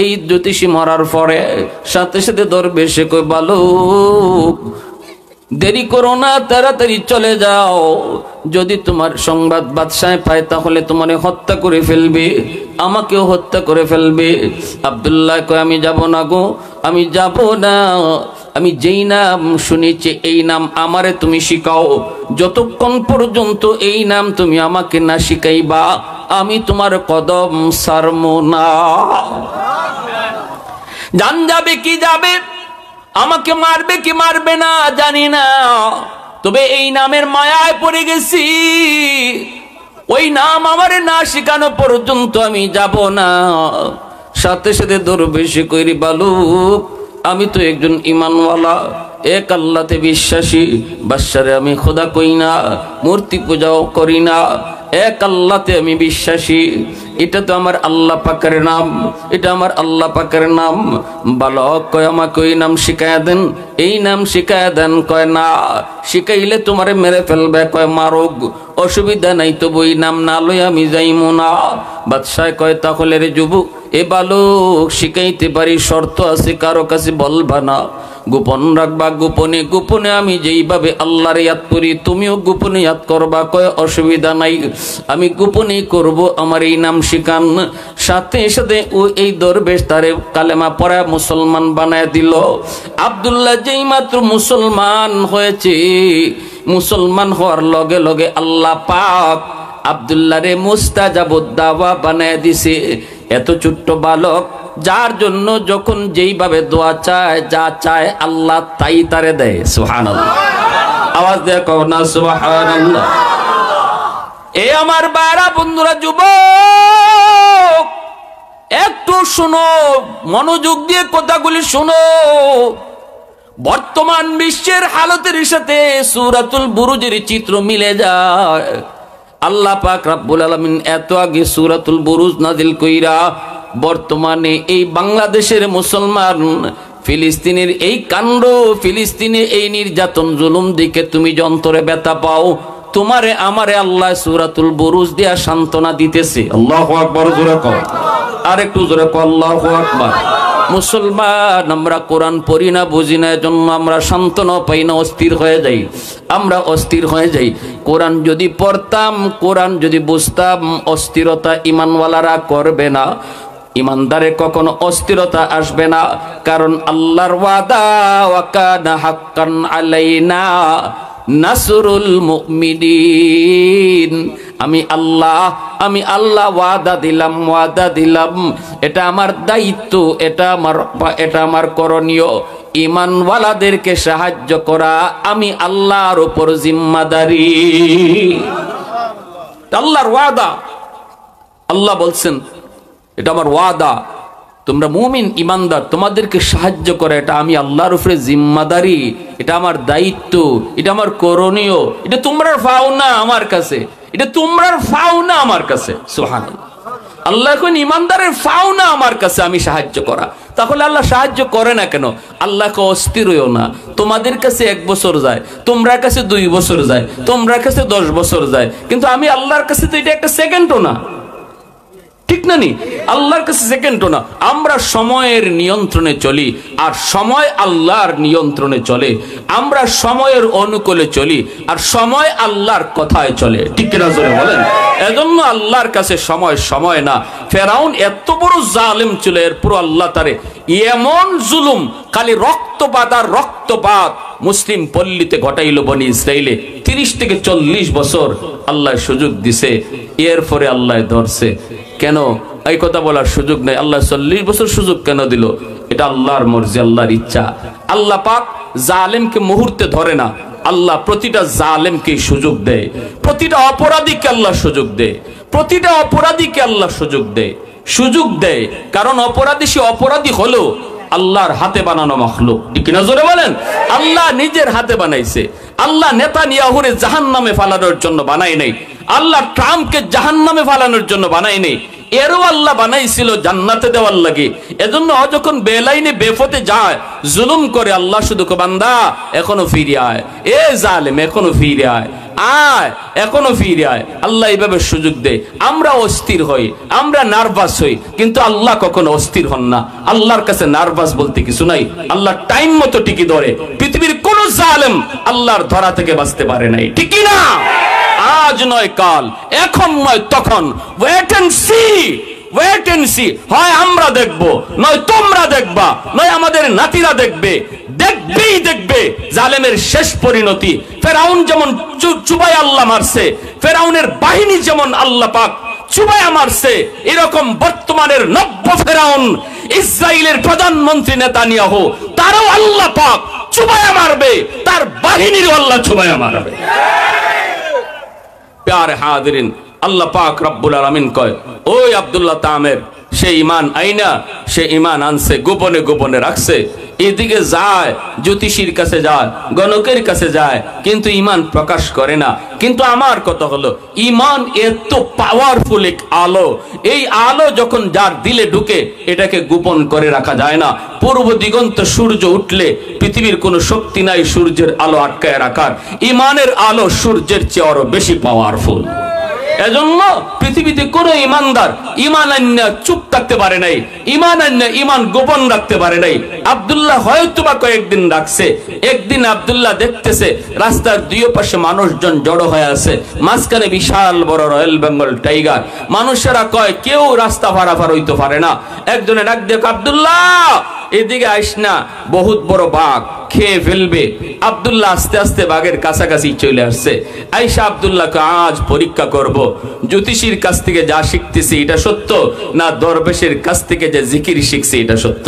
এই জ্যোতিষী মরার পরে সাথে সাথে দরবেশে কয়, বালক দেরি করো না, তাড়াতাড়ি চলে যাও। যদি তোমার সংবাদ বাদশাহ পায় তাহলে তোমারে হত্যা করে ফেলবে, আমাকেও হত্যা করে ফেলবে। আব্দুল্লাহ কয় আমি যাব না গো, আমি যাব না। আমি যেই নাম শুনেছি এই নাম আমারে তুমি শিখাও। যতক্ষণ পর্যন্ত এই নাম তুমি আমাকে না শিখাইবা আমি তোমার কদম ছাড়বো না। জান যাবে কি যাবে, আমাকে মারবে কি মারবে না জানি না, তবে এই নামের মায়ায় পড়ে গেছি। ওই নাম আমারে না শিখানো পর্যন্ত আমি যাব না। সাথে সাথে দরবেশে কইরি বালুক, আমি তো একজন ইমানওয়ালা, এক আল্লাহতে বিশ্বাসী, বাদশারে আমি খোদা কই না, মূর্তি পূজাও করি না, এক আল্লাহতে আমি বিশ্বাসী। এটা তো আমার আল্লাহ পাকের নাম, এটা আমার আল্লাহ পাকের নাম। বালক কয় আমাকে ওই নাম শিখায়া দেন, এই নাম শিখায়া দেন। কয় না, শিখাইলে তোমারে মেরে ফেলবে। কয় মারুক, অসুবিধা নাই, তো ওই নাম না লই আমি যাইমু না। বাদশাহ কয় তাহলে রে যুবক, এ বালক শিখাইতে পারি, শর্ত আছে, কারো কাছে বলবা না, গোপন রাখবা। গোপনে গোপনে আমি যেইভাবে আল্লাহর ইয়াদ করি তুমিও গোপনে ইয়াদ করবা। কয় অসুবিধা নাই, আমি গোপনে করব, আমার এই নাম শিখান। সাথে সাথে ও এই দরবেশ তারে কালেমা পড়া মুসলমান বানায় দিল। আব্দুল্লাহ যেই মাত্র মুসলমান হয়েছে, মুসলমান হওয়ার লগে লগে আল্লাহ পাক আব্দুল্লাহ রে মুস্তাজাবুদ দাওয়া বানায় দিছে। এত ছোট্ট বালক, যার জন্য যখন যেইভাবে দোয়া চায়, যা চায় আল্লাহ তাই তারে দেয়। সুবহানাল্লাহ, আওয়াজ দিয়ে কও না সুবহানাল্লাহ। এ আমার বারা বন্ধুরা, যুবক একটু শোনো, মনোযোগ দিয়ে কথাগুলি শোনো। বর্তমান বিশ্বের হালতের সাথে সূরাতুল বুরুজের চিত্র মিলে যায়। আল্লাহ পাক রব্বুল আলামিন এত আগে সূরাতুল বুরুজ নাজিল কইরা বর্তমানে এই বাংলাদেশের মুসলমান, ফিলিস্তিনের এই কাণ্ড, ফিলিস্তিনে এই নির্যাতন জুলুম দিকে তুমি যন্তরে ব্যথা পাও, তোমারে আমারে আল্লাহ সূরাতুল বুরুজ দিয়া সান্ত্বনা দিতেছে। আল্লাহু আকবার, জোরে কও, আর একটু জোরে কও আল্লাহু আকবার। মুসলমান আমরা কোরআন পড়ি না, বুঝি না, এজন্য আমরা সান্ত্বনা পাই না, অস্থির হয়ে যাই, আমরা অস্থির হয়ে যাই। কোরআন যদি পড়তাম, কোরআন যদি বুঝতাম, অস্থিরতা ইমানওয়ালারা করবে না, ইমানদারে কখনো অস্থিরতা আসবে না। কারণ আল্লাহর ওয়াদা, ওয়া কানা হাক্কান আলাইনা নাসরুল মুমিনিন। আমি আল্লাহ ওয়াদা দিলাম, ওয়াদা দিলাম, এটা আমার দায়িত্ব, এটা আমার করণীয়। ঈমানওয়ালাদেরকে সাহায্য করা আমি আল্লাহর উপর জিম্মাদারি। আল্লাহর ওয়াদা, আল্লাহ বলছেন এটা আমার ওয়াদা, তোমরা মুমিন ইমানদার, তোমাদেরকে সাহায্য করে এটা আমি আল্লাহর উপরে জিম্মাদারি, এটা আমার দায়িত্ব, এটা আমার করণীয়। এটা তোমরা পাও না আমার কাছে, এটা তোমরা পাও না আমার কাছে। সুবহানাল্লাহ, আল্লাহ এখন ইমানদারের পাও না আমার কাছে আমি সাহায্য করা। তাহলে আল্লাহ সাহায্য করে না কেন? আল্লাহকে অস্থির হইও না। তোমাদের কাছে 1 বছর যায়, তোমরা কাছে 2 বছর যায়, তোমরা কাছে 10 বছর যায়, কিন্তু আমি আল্লাহর কাছে তো এটা একটা সেকেন্ডও না, ঠিক না নি? আল্লাহর কাছে সেকেন্ডও না। আমরা সময়ের নিয়ন্ত্রণে চলি, আর সময় আল্লাহর নিয়ন্ত্রণে চলে। আমরা সময়ের অনুকূলে চলি, আর সময় আল্লাহর কথায় চলে, ঠিক না? জোরে বলেন। এজন্য আল্লাহর কাছে সময় না। ফেরাউন এত বড় জালেম ছিল, এরপর আল্লাহ তারে এমন জুলুম, খালি রক্তপাত আর রক্তপাত মুসলিম পল্লীতে ঘটাইল বনি ইসরাইলে। 30 থেকে 40 বছর আল্লাহ সুযোগ দিছে, এরপরে আল্লাহ ধরছে। কেন এই কথা বলার সুযোগ নেই? আল্লাহ 40 বছর সুযোগ কেন দিল? এটা আল্লাহর মর্জি, আল্লাহর ইচ্ছা। আল্লাহ পাক জালেমকে মুহূর্তে ধরে না, আল্লাহ প্রতিটা জালেমকে সুযোগ দেয়, প্রতিটা অপরাধীকে আল্লাহ সুযোগ দেয়, প্রতিটা অপরাধীকে আল্লাহ সুযোগ দেয়। কারণ অপরাধী সে অপরাধী হলো আল্লাহর হাতে বানানো মাখলুক, ঠিক না? জোরে বলেন। আল্লাহ নিজের হাতে বানাইছে। আল্লাহ নেতানিয়াহুরে জাহান্নামে ফালানোর জন্য বানাই নাই, আল্লাহ ট্রাম্পকে জাহান্নামে ফালানোর জন্য বানাই নাই, এরও আল্লাহ বানাইছিল জান্নাতে দেওয়ার লাগে। এজন্য যখন বেলাইনে বেফতে যায়, জুলুম করে, আল্লাহ শুধু বান্দা এখনো ফিরে আয়, এ জালেম এখনো ফিরে আয়। আয়, এখনো ফিরে আয়। আল্লাহ এইভাবে সুযোগ দেয়। আমরা অস্থির হই, আমরা নার্ভাস হই, কিন্তু আল্লাহ কখনো অস্থির হন না। আল্লাহর কাছে নার্ভাস বলতে কিছু নাই। আল্লাহ টাইম মতো টিকি ধরে। পৃথিবীর কোন জালেম আল্লাহর ধরা থেকে বাঁচতে পারে নাই, ঠিক না? আজ নয় কাল, এখন নয় তখন। Wait and see, wait and see. হয় আমরা দেখব, নয় তোমরা দেখবা, নয় আমাদের নাতিরা দেখবে। দেখবেই দেখবে জালেমের শেষ পরিণতি। ফেরাউন যেমন চুবাই আল্লাহ মারছে, ফেরাউনের বাহিনী যেমন আল্লাহ পাক চুবাইয়া মারছে, এরকম বর্তমানের নব্য ফেরাউন ইসরায়েলের প্রধানমন্ত্রী নেতানিয়াহু, তারও আল্লাহ পাক চুবাইয়া মারবে, তার বাহিনীরও আল্লাহ চুবাইয়া মারবে। প্যারে হাজিরিন, আল্লাহ পাক রব্বুল আলামিন কয়, ওই আব্দুল্লাহ তামের সে ঈমান আইনা, সে ঈমান আনছে, গোপনে গোপনে রাখছে। এদিকে যায়, জ্যোতিষীর কাছে যায়, গণকের কাছে যায়, কিন্তু ঈমান প্রকাশ করে না। কিন্তু আমার কথা হলো, ঈমান এত পাওয়ারফুল এক আলো, এই আলো যখন যার দিলে ঢুকে, এটাকে গোপন করে রাখা যায় না। পূর্ব দিগন্ত সূর্য উঠলে পৃথিবীর কোনো শক্তি নাই সূর্যের আলো আটকায় রাখার। ঈমানের আলো সূর্যের চেয়ে আরো বেশি পাওয়ারফুল। এজন্য পৃথিবীতে কোন ইমানদার ঈমান আন্না চুপ থাকতে পারে নাই, ঈমান আন্না ঈমান গোপন রাখতে পারে নাই। আব্দুল্লাহ হয়তোবা কয়েকদিন রাখছে। একদিন আব্দুল্লাহ দেখতেছে রাস্তার দুই পাশে মানুষজন জড়ো হয়ে আছে, মাঝখানে বিশাল বড় রয়্যাল বেঙ্গল টাইগার। মানুষেরা কয় কেউ রাস্তা পারাপার হইতে পারে না। একজনে ডাক দিয়ে, আব্দুল্লাহ এদিকে আইস না, বহুত বড় বাঘ, খেয়ে ফেলবে। আব্দুল্লাহ আস্তে আস্তে বাঘের কাছাকাছি চলে আসছে। আইসা আব্দুল্লাহকে আজ পরীক্ষা করব, জ্যোতিষীর কাছ থেকে যা শিখতেছি এটা সত্য, না দরবেশের কাছ থেকে যে জিকির শিখছি এটা সত্য।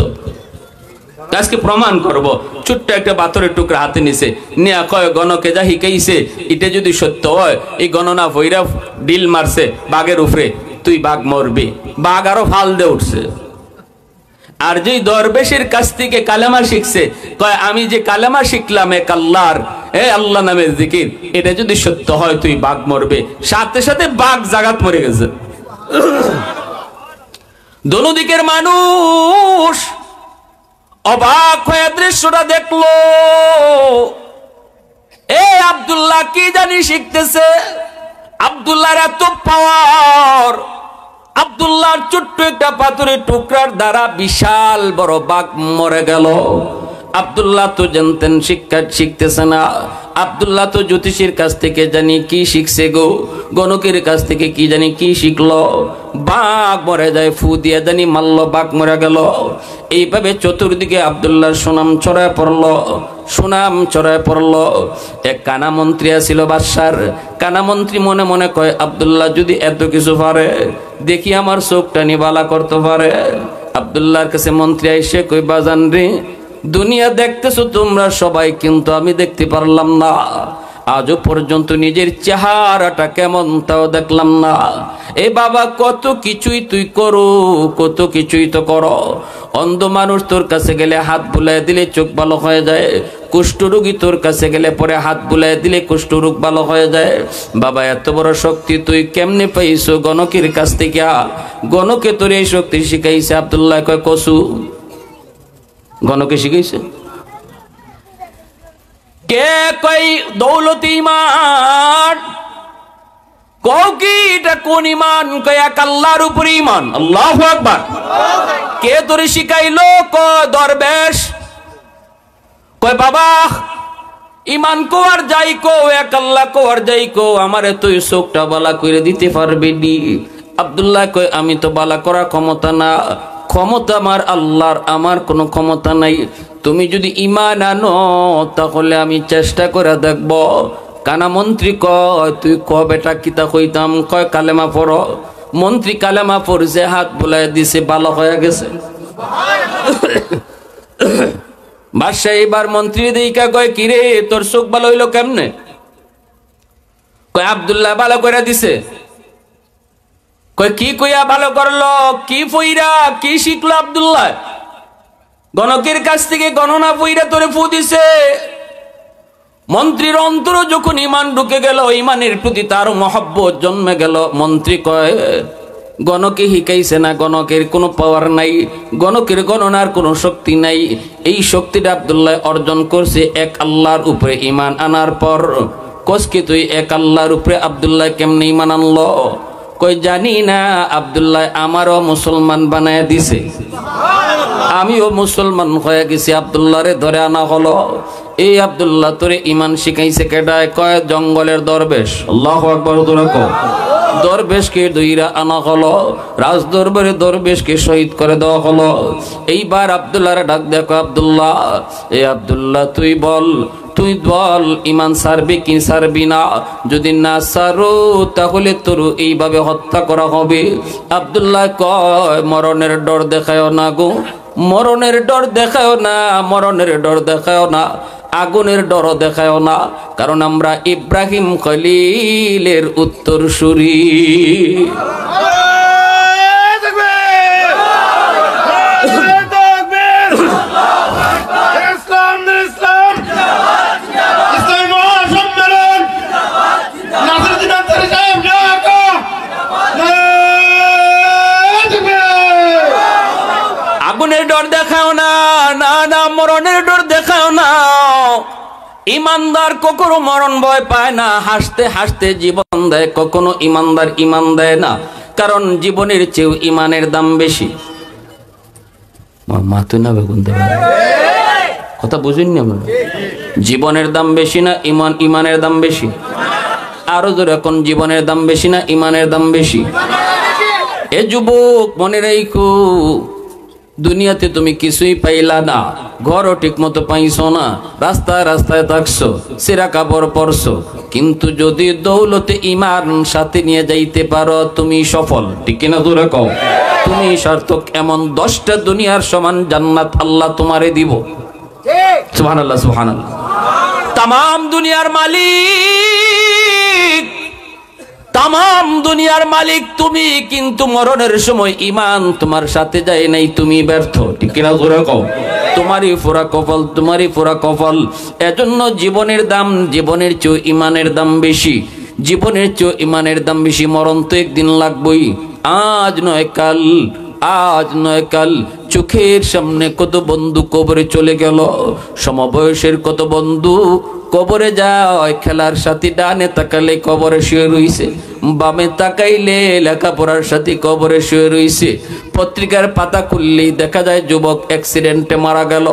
আজকে প্রমাণ করব। ছোট্ট একটা পাথরের টুকরা হাতে নিছে, নিয়া কয় গণকে যা শিখাইছে এটা যদি সত্য হয়, এই গণনা ভৈরব ডিল মারছে বাঘের উপরে, তুই বাঘ মরবি। বাঘ আরো ফাল দিয়ে উঠছে। আর যে দরবেশের কাছ থেকে কালেমা শিখছে, কয় আমি যে কালেমা শিখলাম এক আল্লাহর, আল্লাহ নামের জিকির, এটা যদি সত্য হয় তুই বাঘ মরবে। সাথে সাথে বাঘ জাগাত মরে গেছে। দোনো দিকের মানুষ অবাক হয়ে দৃশ্যটা দেখলো। আব্দুল্লাহ কি জানি শিখতেছে, আব্দুল্লাহর এত পাওয়ার। আব্দুল্লাহর ছোট্ট একটা পাথরের টুকরার দ্বারা বিশাল বড় বাঘ মরে গেল। আব্দুল্লাহ তো জানতেন শিক্ষা শিখতেছে না। আব্দুল্লাহ তো জ্যোতিষীর কাছ থেকে জানি কি শিখছে গো, গণকের কাছ থেকে কি জানি কি শিখলো। বাঘ মরে যায়, ফু দিয়ে জানি মারল, বাঘ মরে গেল। এইভাবে চতুর্দিকে আব্দুল্লাহর সুনাম ছড়ায় পড়লো, সুনাম ছড়ায় পড়লো। এক কানা মন্ত্রী ছিল বাদশার। কানা মন্ত্রী মনে মনে কয়, আব্দুল্লাহ যদি এত কিছু পারে, দেখি আমার চোখটা নিবালা করতে পারে। আব্দুল্লাহর কাছে মন্ত্রী আইসে কই, বাজান রে, দুনিয়া দেখতেছো তোমরা সবাই, কিন্তু আমি দেখতে পারলাম না। আজও পর্যন্ত নিজের চেহারাটা কেমন তাও দেখলাম না। এ বাবা, কত কিছুই তুই করো, কত কিছুই তো করো। অন্ধ মানুষ তোর কাছে গেলে হাত বুলাই দিলে চোখ ভালো হয়ে যায়। কুষ্ঠরোগী তোর কাছে গেলে পরে হাত বুলাই দিলে কুষ্ঠরোগ ভালো হয়ে যায়। বাবা, এত বড় শক্তি তুই কেমনে পাইছো? গণকের কাছ থেকে। গণকে তোর এই শক্তি শিখাইছে। আব্দুল্লাহ কয়, কসু গণকে শিখাইছে? কে কই দৌলত ঈমান? কও কি এটা কোন ঈমান? কয় এক আল্লাহর উপর ঈমান। আল্লাহু আকবার। কে তোরে শিখাইলো? কয় দরবেশ। কয় বাবা, ঈমান কো আর যাই কো, এক আল্লাহ কো আর যাই কো, আমারে তুই চোখটা বালা করে দিতে পারবি নি? আব্দুল্লাহ কয়, আমি তো বালা করার ক্ষমতা না, ক্ষমতা আমার আল্লাহর, আমার কোনো ক্ষমতা নাই। তুমি যদি ঈমান আনো তাহলে আমি চেষ্টা করে দেখব। কানা মন্ত্রী কয়, তুই ক বেটা কিতা কইতাম? কয় কালেমা পড়ো। মন্ত্রী কালেমা পড়ছে, হাত বুলাই দিছে, ভালো হয়ে গেছে। বাদশাহ এবার মন্ত্রী দিকে কয়, কিরে তোর চোখ ভালো হইলো কেমনে? কয় আব্দুল্লাহ ভালো করে দিছে। কয় কি কইয়া ভালো করলো? কি পইরা কি শিখলো আব্দুল্লাহ? গণকের কাছ থেকে গণনা পইরা তোরে ফু দিছে। মন্ত্রীর অন্তর যখন ঈমান ঢুকে গেল, ঈমানের প্রতি তার মহব্বত জন্মে গেল। মন্ত্রী কয়, গণকে শিখাইছে না, গণকের কোনো পাওয়ার নাই, গণকের গণনার কোনো শক্তি নাই। এই শক্তিটা আব্দুল্লাহ অর্জন করছে এক আল্লাহর উপরে ঈমান আনার পর। কস কি তুই এক আল্লাহর উপরে আব্দুল্লাহ কেমনে ঈমান আনলো? কই জানি না, আব্দুল্লাহ আমারও মুসলমান বানায় দিছে, আমিও মুসলমান হয়ে গেছি। আব্দুল্লাহরে ধরে আনা হলো। এই আব্দুল্লাহ তোরে ঈমান শিখাইছে কেডায়? কয় জঙ্গলের দরবেশ। আল্লাহু আকবার। দরবেশকে দইরা আনা হলো, রাজ দরবারে দরবেশকে শহীদ করে দেওয়া হলো। এইবার আব্দুল্লাহরে ডাক দেখো, আব্দুল্লাহ, এই আব্দুল্লাহ তুই বল ঈমান ছাড়বি কি ছাড়বি না? যদি না ছাড়ো তাহলে তোর এইভাবে হত্যা করা হবে। আব্দুল্লাহ কয় মরণের ডর দেখায় না গো, মরণের ডর দেখায় না, মরণের ডর দেখায় না, আগুনের ডর দেখায় না, কারণ আমরা ইব্রাহিম খলিলের উত্তরসূরি। আগুনের ডর দেখাও না, না না, মরণের ডর দেখাও না। ইমানদার কখনো মরণ ভয় পায় না, হাসতে হাসতে জীবন দেয়। কখনো ইমানদার ইমান দেয় না, কারণ জীবনের চেয়েও ইমানের দাম বেশি। কথা বুঝুন না? জীবনের দাম বেশি না ইমানের দাম বেশি? আরো জোরে এখন, জীবনের দাম বেশি না ইমানের দাম বেশি? এ যুবক মনে রাখো, দুনিয়াতে তুমি কিছুই পাইলা না, ঘরও ঠিক মতো পাইছো না, রাস্তায় রাস্তায় থাকছো, সেরা কাপড় পরছো, কিন্তু যদি দৌলতে ইমান সাথে নিয়ে যাইতে পারো তুমি সফল। ঠিক কিনা জোরে কও? তুমি সার্থক। এমন 10টা দুনিয়ার সমান জান্নাত আল্লাহ তোমারে দিব। সুবহানাল্লাহ, সুবহানাল্লাহ। তামাম দুনিয়ার মালিক, তামাম দুনিয়ার মালিক তুমি, কিন্তু মরণের সময় ইমান তোমার সাথে যায় নাই, তুমি ব্যর্থ। ঠিক কিনা জোরে কও? তোমারই ফোরা কপাল, তোমারই ফোরা কপাল। এজন্য জীবনের দাম, জীবনের চেয়ে ইমানের দাম বেশি, জীবনের চেয়ে ইমানের দাম বেশি। মরণ তো একদিন লাগবই, আজ নয় কাল, আজ নয় কাল। চোখের সামনে কত বন্ধু কবরে চলে গেল, সমবয়সের কত বন্ধু কবরে যায়। খেলার সাথী ডানে তাকালে কবরে শুয়ে রইছে, বামে তাকাইলে লেখাপড়ার সাথী কবরে শুয়ে রইছে। পত্রিকার পাতা খুললেই দেখা যায় যুবক অ্যাক্সিডেন্টে মারা গেল।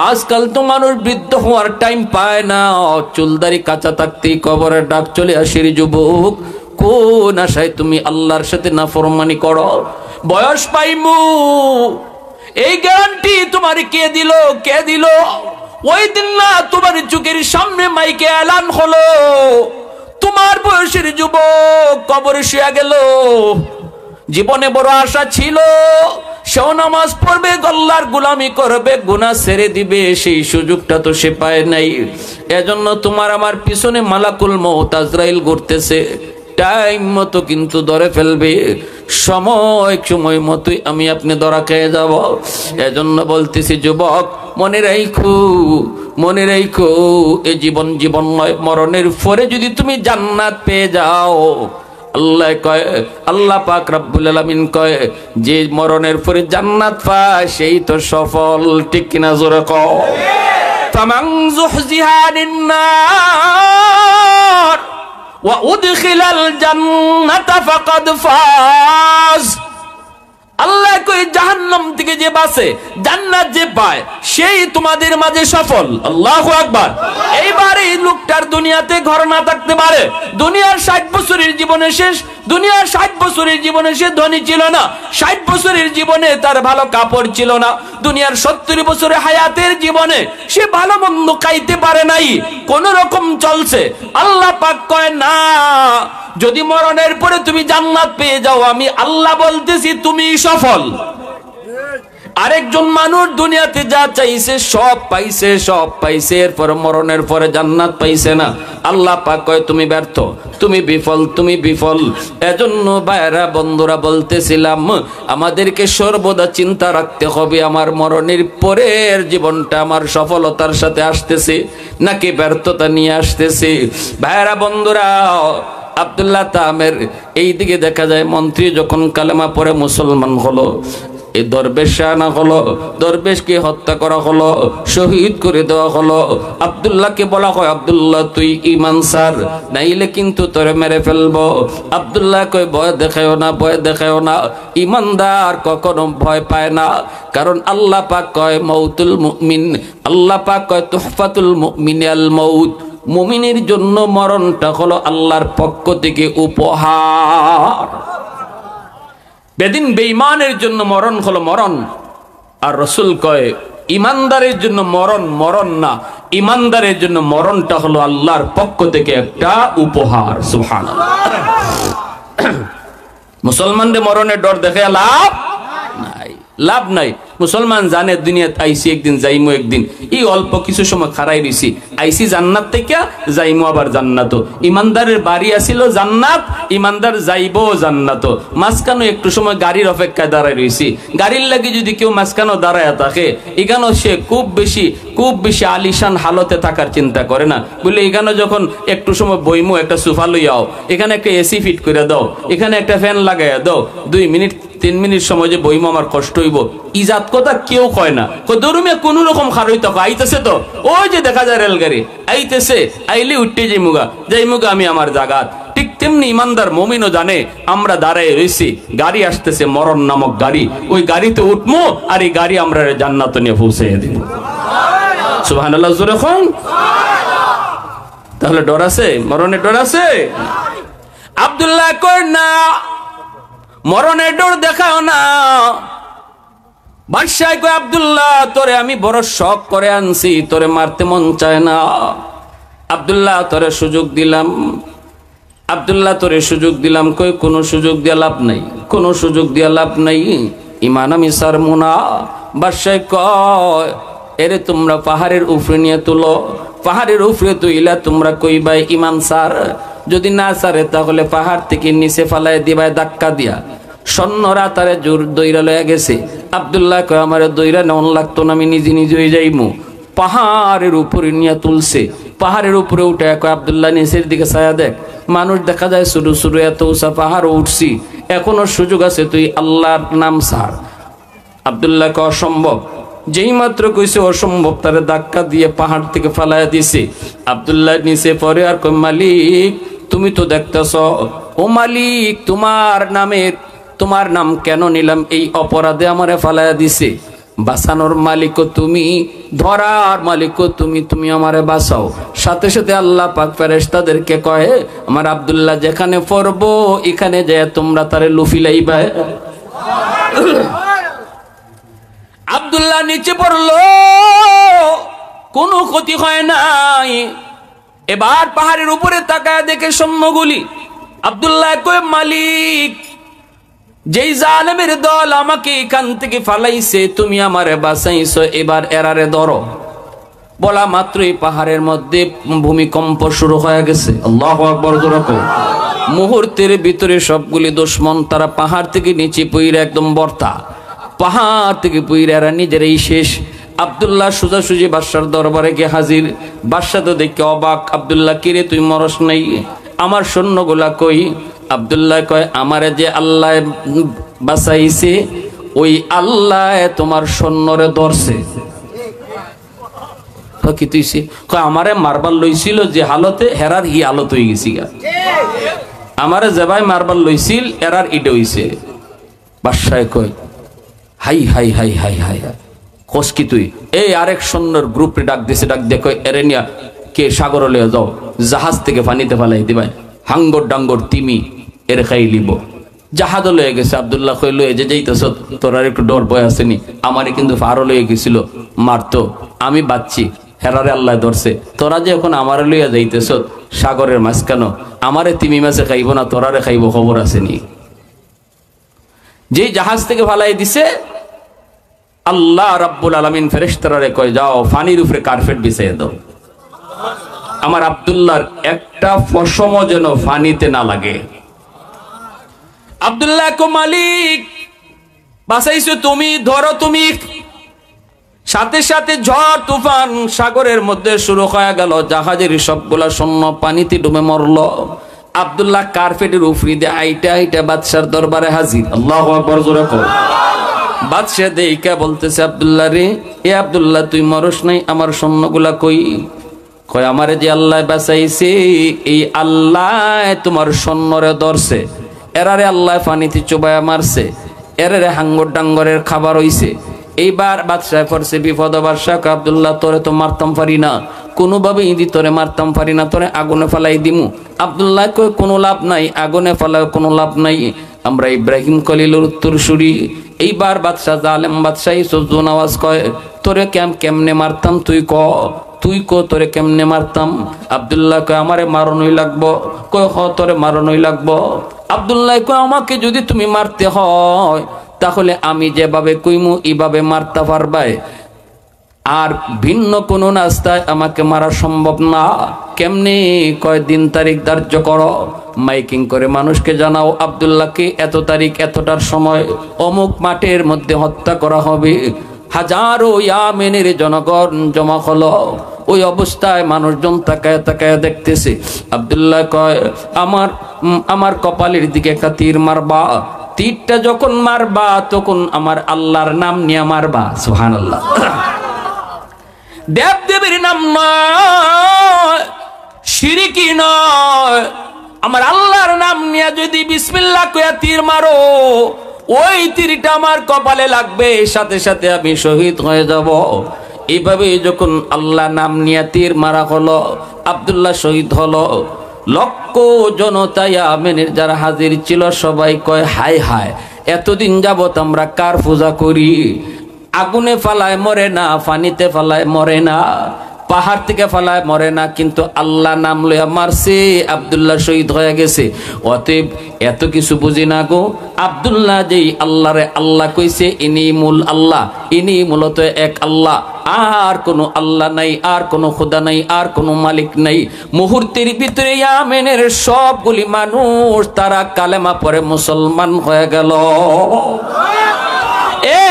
আজকাল তো মানুষ বৃদ্ধ হওয়ার টাইম পায় না, চুলদারি কাঁচা থাকতেই কবরে ডাক চলে আসে। যুবক, কোন আশায় তুমি আল্লাহর সাথে নাফরমানি করো? বয়স পাইমু এই গ্যারান্টি তোমার কে দিল? কে দিল? ওই দিন না তোমার চোখের সামনে মাইকে এলান হলো, তোমার বয়সের যুবক কবরে শুয়ে গেল। জীবনে বড় আশা ছিল, সেও নামাজ পড়বে, আল্লাহর গোলামি করবে, গুনাহ ছেড়ে দিবে, সেই সুযোগটা তো সে পায় নাই। এজন্য তোমার আমার পিছনে মালাকুল মউত আজরাইল ঘুরতেছে, টাইম মতো কিন্তু ধরে ফেলবে, সময় মতোই আমি আপনি ধরা খেয়ে যাব। এজন্য বলতেছি যুবক, মনে রাখো, মনে রাখো, এই জীবন জীবন নয়, মরণের পরে যদি তুমি জান্নাত পেয়ে যাও, আল্লাহ কয়, আল্লাহ পাক রব্বুল আলামিন কয়, যে মরণের পরে জান্নাত পায় সেই তো সফল। ঠিক কিনা জোরে কও? ফামান যুহজিহা আনিন নার ওয়া উদখিলাল জান্নাতা ফাকাদ ফাজ। আল্লাহ কই, জাহান্নাম থেকে যে বাঁচে, জান্নাত যে পায়, সেই তোমাদের মাঝে সফল। আল্লাহু আকবার। এইবার এই লোকটার দুনিয়াতে ঘর না থাকতে পারে, দুনিয়ার 60 বছরের জীবনে শেষ, দুনিয়ার 60 বছরের জীবনে সে ধনী ছিল না, 60 বছরের জীবনে তার ভালো কাপড় ছিল না, দুনিয়ার 70 বছরের হায়াতের জীবনে সে ভালো মন্দ খাইতে পারে নাই, কোন রকম চলছে। আল্লাহ পাক কয় না, যদি মরণের পরে তুমি জান্নাত পেয়ে যাও, আমি আল্লাহ বলতেছি তুমি সফল। আরেকজন মানুষ দুনিয়াতে যা চাইছে সব পাইছে, সব পাইছে, এরপর মরণের পরে জান্নাত পাইছে না। আল্লাহ পাক কয় তুমি ব্যর্থ, তুমি বিফল, তুমি বিফল। এজন্য ভাইরা বন্ধুরা বলতেছিলাম, আমাদেরকে সর্বদা চিন্তা রাখতে হবে, আমার মরণের পরের জীবনটা আমার সফলতার সাথে আসতেছে নাকি ব্যর্থতা নিয়ে আসতেছে। ভাইরা বন্ধুরা, আব্দুল্লাহ তামের এই দিকে দেখা যায় মন্ত্রী যখন কালেমা পড়ে মুসলমান হলো, এই দরবেশ আনা হলো, দরবেশকে হত্যা করা হলো, শহীদ করে দেওয়া হলো। আব্দুল্লাহকে বলা হয়, আব্দুল্লাহ তুই ঈমান ছাড়, নাইলে কিন্তু তোরে মেরে ফেলবো। আব্দুল্লাহ কই ভয় দেখায়ও না, ভয় দেখায়ও না। ঈমানদার কখনো ভয় পায় না, কারণ আল্লাহ পাক কয় মৌতুল মুমিন, আল্লাহ পাক কয় তুহফাতুল মুমিনাল মৌত, মুমিনের জন্য মরণটা হলো আল্লাহর পক্ষ থেকে উপহার। বেদিন বেঈমানের জন্য মরণ হলো মরণ, আর রাসূল কয় ইমানদারের জন্য মরণ মরণ না, ইমানদারের জন্য মরণটা হলো আল্লাহর পক্ষ থেকে একটা উপহার। সুবহানাল্লাহ। মুসলমানদের মরণের ডর দেখে লাভ নাই, লাভ নাই। মুসলমান জানে দুনিয়াতে আইসি একদিন, যাইমু একদিন। এই অল্প কিছু সময় খাড়াই রইছি, আইসি জান্নাত থেকে, যাইমু আবার জান্নাত। ইমানদারের বাড়ি আসিল জান্নাত, ইমানদার যাইবো জান্নাত। মাঝখানে একটু সময় গাড়ির অপেক্ষায় দাঁড়ায় রইছি। গাড়ির লাগি যদি কেউ মাঝখানে দাঁড়ায় থাকে, এখানেও সে খুব বেশি আলিশান হালতে থাকার চিন্তা করে না। বলে এখানে যখন একটু সময় বইমু, একটা সোফা লইয়াও, এখানে একটা এসি ফিট করে দাও, এখানে একটা ফ্যান লাগাইয়া দাও, 2 মিনিট 3 মিনিট সময় যে বইমু আমার কষ্ট হইব, ইজাত কথা কেউ কয় না। দরুমে কোন রকম খারই তো আইতেছে, তো ওই যে দেখা যায় রেলগাড়ি আইতেছে, আইলে উঠতে যাইমুগা আমি আমার জাগাত। ঠিক তেমনি ইমানদার মুমিনও জানে আমরা দাঁড়ায় রইছি, গাড়ি আসতেছে মরণ নামক গাড়ি, ওই গাড়িতে উঠবো, আর এই গাড়ি আমরা জান্নাত নিয়ে পৌঁছে দিব। সুবহানাল্লাহ জোরে কোন। তাহলে ডর আছে? মরণের ডর আছে? আব্দুল্লাহ কয় না, মরণের ডর দেখাও না। বাদশাহ কয় আব্দুল্লাহ তোরে আমি বড় শখ করে আনছি, তোরে মারতে মন চায় না। আব্দুল্লাহ তোরে সুযোগ দিলাম, আব্দুল্লাহ তোরে সুযোগ দিলাম। কই কোনো সুযোগ দিয়া লাভ নাই, কোনো সুযোগ দিয়া লাভ নাই, ইমান আমি ছাড়মু না। বাদশাহ কয় এরে তোমরা পাহাড়ের উপরে নিয়ে তুলো, পাহাড়ের উপরে তুইলা তোমরা কইবাই ইমান ছাড়, যদি না ছাড়ে তাহলে পাহাড় থেকে নিচে ফালাই দিবাই ধাক্কা দিয়া। সৈন্যরা তারে জোর দইরা লয়ে গেছে। আব্দুল্লাহ কয় আমারে দইরা নেওয়ান লাগতো না, আমি নিজে নিজে হয়ে যাইমু। পাহাড়ের উপরে নিয়ে তুলছে, পাহাড়ের উপরে উঠে কয় আব্দুল্লাহ নিচের দিকে ছায়া দেখ, মানুষ দেখা যায় শুরু শুরু এত উঁচা পাহাড় উঠছি, এখনো সুযোগ আছে, তুই আল্লাহর নাম ছাড়। আব্দুল্লাহ কয় অসম্ভব। যেই মাত্র কইছে অসম্ভব, তারে ধাক্কা দিয়ে পাহাড় থেকে ফালাইয়া দিছে। আব্দুল্লাহ নিচে পড়ে আর কয় মালিক তুমি তো দেখতেছ, ও মালিক তোমার নাম কেন নিলাম, এই অপরাধে আমারে ফালাইয়া দিছে। বাঁচানোর মালিকও তুমি, ধরার মালিকও তুমি, তুমি আমারে বাঁচাও। সাথে সাথে আল্লাহ পাক ফেরেশতাদেরকে কয় আমার আব্দুল্লাহ যেখানে পড়বো এখানে যায় তোমরা তারে লুফিলাইবা। আব্দুল্লাহ নিচে পড়লো, কোনো ক্ষতি হয় নাই। এবার পাহাড়ের উপরে তাকায় দেখে সৈন্যগুলি। আব্দুল্লাহ কয় মালিক যেই জালেমের দল আমাকে এখান থেকে ফালাইছে তুমি আমারে বাঁচাইছো, এবার এরারে ধরো। বলা মাত্রই পাহাড়ের মধ্যে ভূমিকম্প শুরু হয়ে গেছে। আল্লাহু আকবার। মুহূর্তের ভিতরে সবগুলি দুশমন তারা পাহাড় থেকে নিচে পইরা একদম বর্তা, পাহাড় থেকে পইরা এরা নিজেরাই শেষ। আব্দুল্লাহ সোজাসুজি বাদশার দরবারে গিয়ে হাজির। বাদশা তো দেখে অবাক, আব্দুল্লাহ কিরে তুই মরস নাই, আমার সৈন্যগুলা কই? আব্দুল্লাহ কয় আমারে যে আল্লাহ বাঁচাইছে ওই আল্লাহ তোমার সৈন্যরে ধরছে। কি তুইছে? কয় আমারে মারবার লইছিল যে হালতে, হেরার হি হালত হয়ে গেছি গা। আমারে যে ভাই মারবার লইছিল এরার ইডে হইছে। বাদশাহ কয় hi hi hi hi hi, কস কি তুই? এই আরেক সৈন্যর গ্রুপে ডাক দিছে, ডাক দেখো এরে নিয়া কে সাগর লয়ে যাও, জাহাজ থেকে পানিতে ফালাই দিবাই, হাঙ্গর ডাঙ্গর তিমি এর খাই লিব। জাহাজ লয়ে গেছে। আব্দুল্লাহ কই লয়ে যে যাইতেছ তোর আর একটু ডর ভয় আসেনি? আমারে কিন্তু ফারো লয়ে গেছিল, মারতো, আমি বাচ্চি, হেরারে আল্লাহ ধরছে। তোরা যে এখন আমারে লইয়া যাইতেছ সাগরের মাঝখানো, আমারে তিমি মাছে খাইব না তোরারে খাইব, খবর আসেনি? যেই জাহাজ থেকে ফালাই দিছে আল্লাহ রাব্বুল আলামিন ফেরেশতারে কয় যাও পানির উপরে কার্পেট বিছাইয়া দাও, আমার আব্দুল্লাহর একটা পশম যেন পানিতে না লাগে। আব্দুল্লাহ কো মালিক বাঁচাইছো তুমি, ধরো তুমি। সাথে সাথে ঝড় তুফান সাগরের মধ্যে শুরু হয়ে গেল, জাহাজের সবগুলা সৈন্য পানিতে ডুবে মরল। আব্দুল্লাহ কার্পেটের উপরে দিয়ে আইটা আইটা বাদশার দরবারে হাজির। আল্লাহু আকবার জোরে কও। বাদশা দেইকা বলতেছে আব্দুল্লাহ রে, এ আব্দুল্লাহ তুই মরস নাই, আমার সৈন্যগুলা কই? কয় আমারে যে আল্লাহ বাঁচাইছে, এই আল্লাহ তোমার সৈন্যরে ধরছে, এরারে আল্লাহ পানিতে চোবায়া মারছে, এরারে হাঙ্গর ডাঙ্গরের খাবার হইছে। এইবার বাদশাহ পড়ছে বিপদ। বাদশাহ আব্দুল্লাহ তোরে তো মারতাম পারি না, কোনোভাবে ইদি তোরে মারতাম পারি না, তোরে আগুনে ফেলাই দিমু। আব্দুল্লাহ কয় কোনো লাভ নাই, আগুনে ফেলায় কোনো লাভ নাই, আমরা ইব্রাহিম খলিলুর উত্তরসূরি। এইবার বাদশাহ জালেম বাদশাহ সজ্জন আওয়াজ কয় তোরে কেমনে মারতাম, তুই ক তোরে কেমনে মারতাম? আব্দুল্লাহ কয় আমারে মারণই লাগবো। কয় হ তোরে মারণই লাগবো। আব্দুল্লাহ কয় আমাকে যদি তুমি মারতে হয় তাহলে আমি যেভাবে কইমু এইভাবে মারতে পারবাই, আর ভিন্ন কোনো রাস্তায় আমাকে মারা সম্ভব না। কেমনে? কয় দিন তারিখ ধার্য করো, মাইকিং করে মানুষকে জানাও আব্দুল্লাহকে এত তারিখ এতটার সময় অমুক মাঠের মধ্যে হত্যা করা হবে। হাজারো ইয়ামেনের জনগণ জমা হলো। ওই অবস্থায় মানুষজন তাকায় তাকায় দেখতেছে। আব্দুল্লাহ কয় আমার কপালের দিকে একটা তীর মারবা, তীরটা যখন মারবা তখন আমার আল্লাহর নাম নিয়ে মারবা। সুবহানাল্লাহ। দেব দেবীর নাম নয়, শিরকি নয়, আমার আল্লাহর নাম নিয়ে যদি বিসমিল্লাহ কইয়া তীর মারো, ওই তীরটা আমার কপালে লাগবে, সাথে সাথে আমি শহীদ হয়ে যাব। এইভাবে যখন আল্লাহ নাম নিয়ে তীর মারা হলো, আব্দুল্লাহ শহীদ হলো। লক্ষ জনতা ইয়ামেনের যারা হাজির ছিল সবাই কয় হায় হায়, এতদিন যাবত আমরা কার পূজা করি? আগুনে ফালায় মরে না, পানিতে ফালায় মরে না, পাহাড় থেকে ফালায় মরে না, কিন্তু আল্লাহ নাম লইয়া মারছে, আব্দুল্লাহ শহীদ হয়ে গেছে। অতএব এত কিছু বুঝি না গো, আব্দুল্লাহ যেই আল্লাহরে আল্লাহ কইছে, ইনি মূল আল্লাহ, ইনি মূলত এক আল্লাহ, আর কোনো আল্লাহ নাই, আর কোনো খোদা নাই, আর কোনো মালিক নাই। মুহূর্তের ভিতরে ইয়ামেনের সবগুলি মানুষ তারা কালেমা পড়ে মুসলমান হয়ে গেল।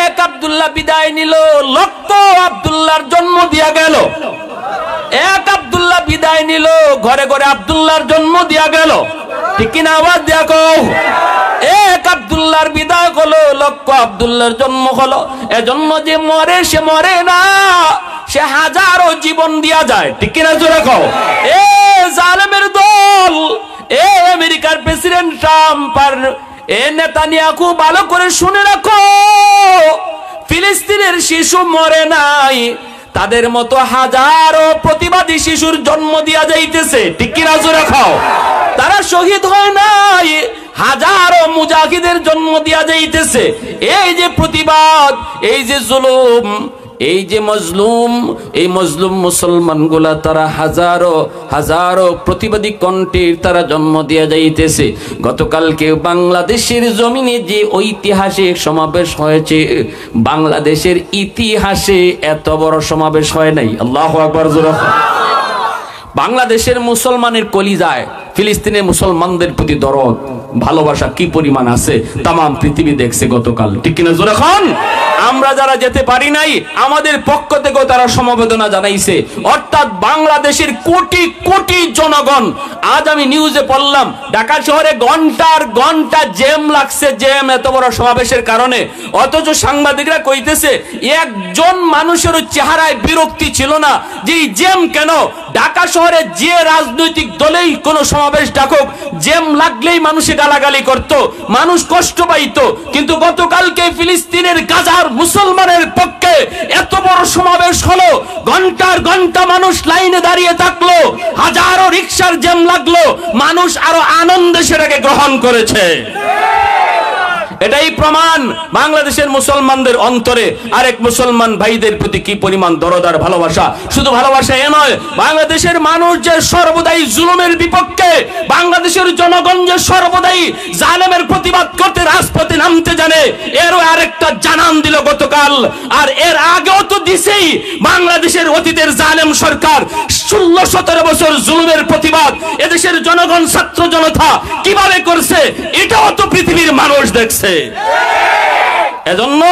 এক আব্দুল্লাহ বিদায় নিল, লক্ষ আব্দুল্লাহর জন্ম দিয়া গেল। এক আব্দুল্লাহ বিদায় নিল, ঘরে ঘরে আব্দুল্লাহর জন্ম দিয়া গেল। ঠিক কিনা? আওয়াজ দিয়া কও। এক আব্দুল্লাহর বিদায় হলো, লক্ষ আব্দুল্লাহর জন্ম হলো। এজন্য যে মরে সে মরে না, সে হাজারো জীবন দিয়া যায়। ঠিক কিনা? জোরে কও। এ জালেমের দল, এ আমেরিকার প্রেসিডেন্ট ট্রাম্প আর এ নেতানিয়াহু, ভালো করে শুনে রাখো, ফিলিস্তিনের শিশু মরে নাই, তাদের মতো হাজারো প্রতিবাদী শিশুর জন্ম দিয়া যাইতেছে। ঠিক কিনা? জোরে খাও। তারা শহীদ হয় নাই, হাজারো মুজাহিদের জন্ম দিয়া যাইতেছে। এই যে প্রতিবাদ, এই যে জুলুম, এই যে মজলুম, এই মজলুম মুসলমান গুলা তারা হাজারো হাজারো প্রতিবাদী কণ্ঠের তারা জন্ম দিয়া যাইতেছে। গতকালকে বাংলাদেশের জমিনে যে ঐতিহাসিক সমাবেশ হয়েছে, বাংলাদেশের ইতিহাসে এত বড় সমাবেশ হয় নাই। আল্লাহু আকবার। বাংলাদেশের মুসলমানের কলিজায় ফিলিস্তিনের মুসলমানদের প্রতি দরদ ভালোবাসা কি পরিমাণ আছে তাম পৃথিবী দেখছে গতকাল। ঠিক কিনা? জোরে খান। আমরা যারা যেতে পারি নাই, আমাদের পক্ষ থেকেও তারা সমবেদনা জানাইছে। অর্থাৎ বাংলাদেশের কোটি কোটি জনগণ, আজ আমি নিউজে পড়লাম ঢাকা শহরে ঘন্টার ঘন্টা জ্যাম লাগছে, জ্যাম এত বড় সমাবেশের কারণে। অথচ সাংবাদিকরা কইতেছে একজন মানুষের চেহারায় বিরক্তি ছিল না যে এই জ্যাম কেন। ঢাকা শহরে যে রাজনৈতিক দলেই কোন সমাবেশ ডাকুক, জ্যাম লাগলেই মানুষে গালাগালি করত, মানুষ কষ্ট পাইত। কিন্তু গতকালকে ফিলিস্তিনের গাজার মুসলমানের পক্ষে এত বড় সমাবেশ হলো, ঘন্টার ঘন্টা মানুষ লাইনে দাঁড়িয়ে থাকলো, হাজারো রিকশার জ্যাম লাগলো, মানুষ আরো আনন্দে সেটাকে গ্রহণ করেছে। এটাই প্রমাণ বাংলাদেশের মুসলমানদের অন্তরে আরেক মুসলমান ভাইদের প্রতি কি পরিমাণ দরদ আর ভালোবাসা। শুধু ভালোবাসা এ নয়, বাংলাদেশের মানুষ যে সর্বদাই জুলুমের বিপক্ষে, বাংলাদেশের জনগণ যে সর্বদাই জালেমের প্রতিবাদ করতে রাজপথে নামতে জানে, এরও আরেকটা জানান দিল গতকাল। আর এর আগেও তো দিছেই। বাংলাদেশের অতীতের জালেম সরকার 16-17 বছর জুলুমের প্রতিবাদ এদেশের জনগণ, ছাত্র জনতা কিভাবে করছে, এটাও তো পৃথিবীর মানুষ দেখছে। এজন্য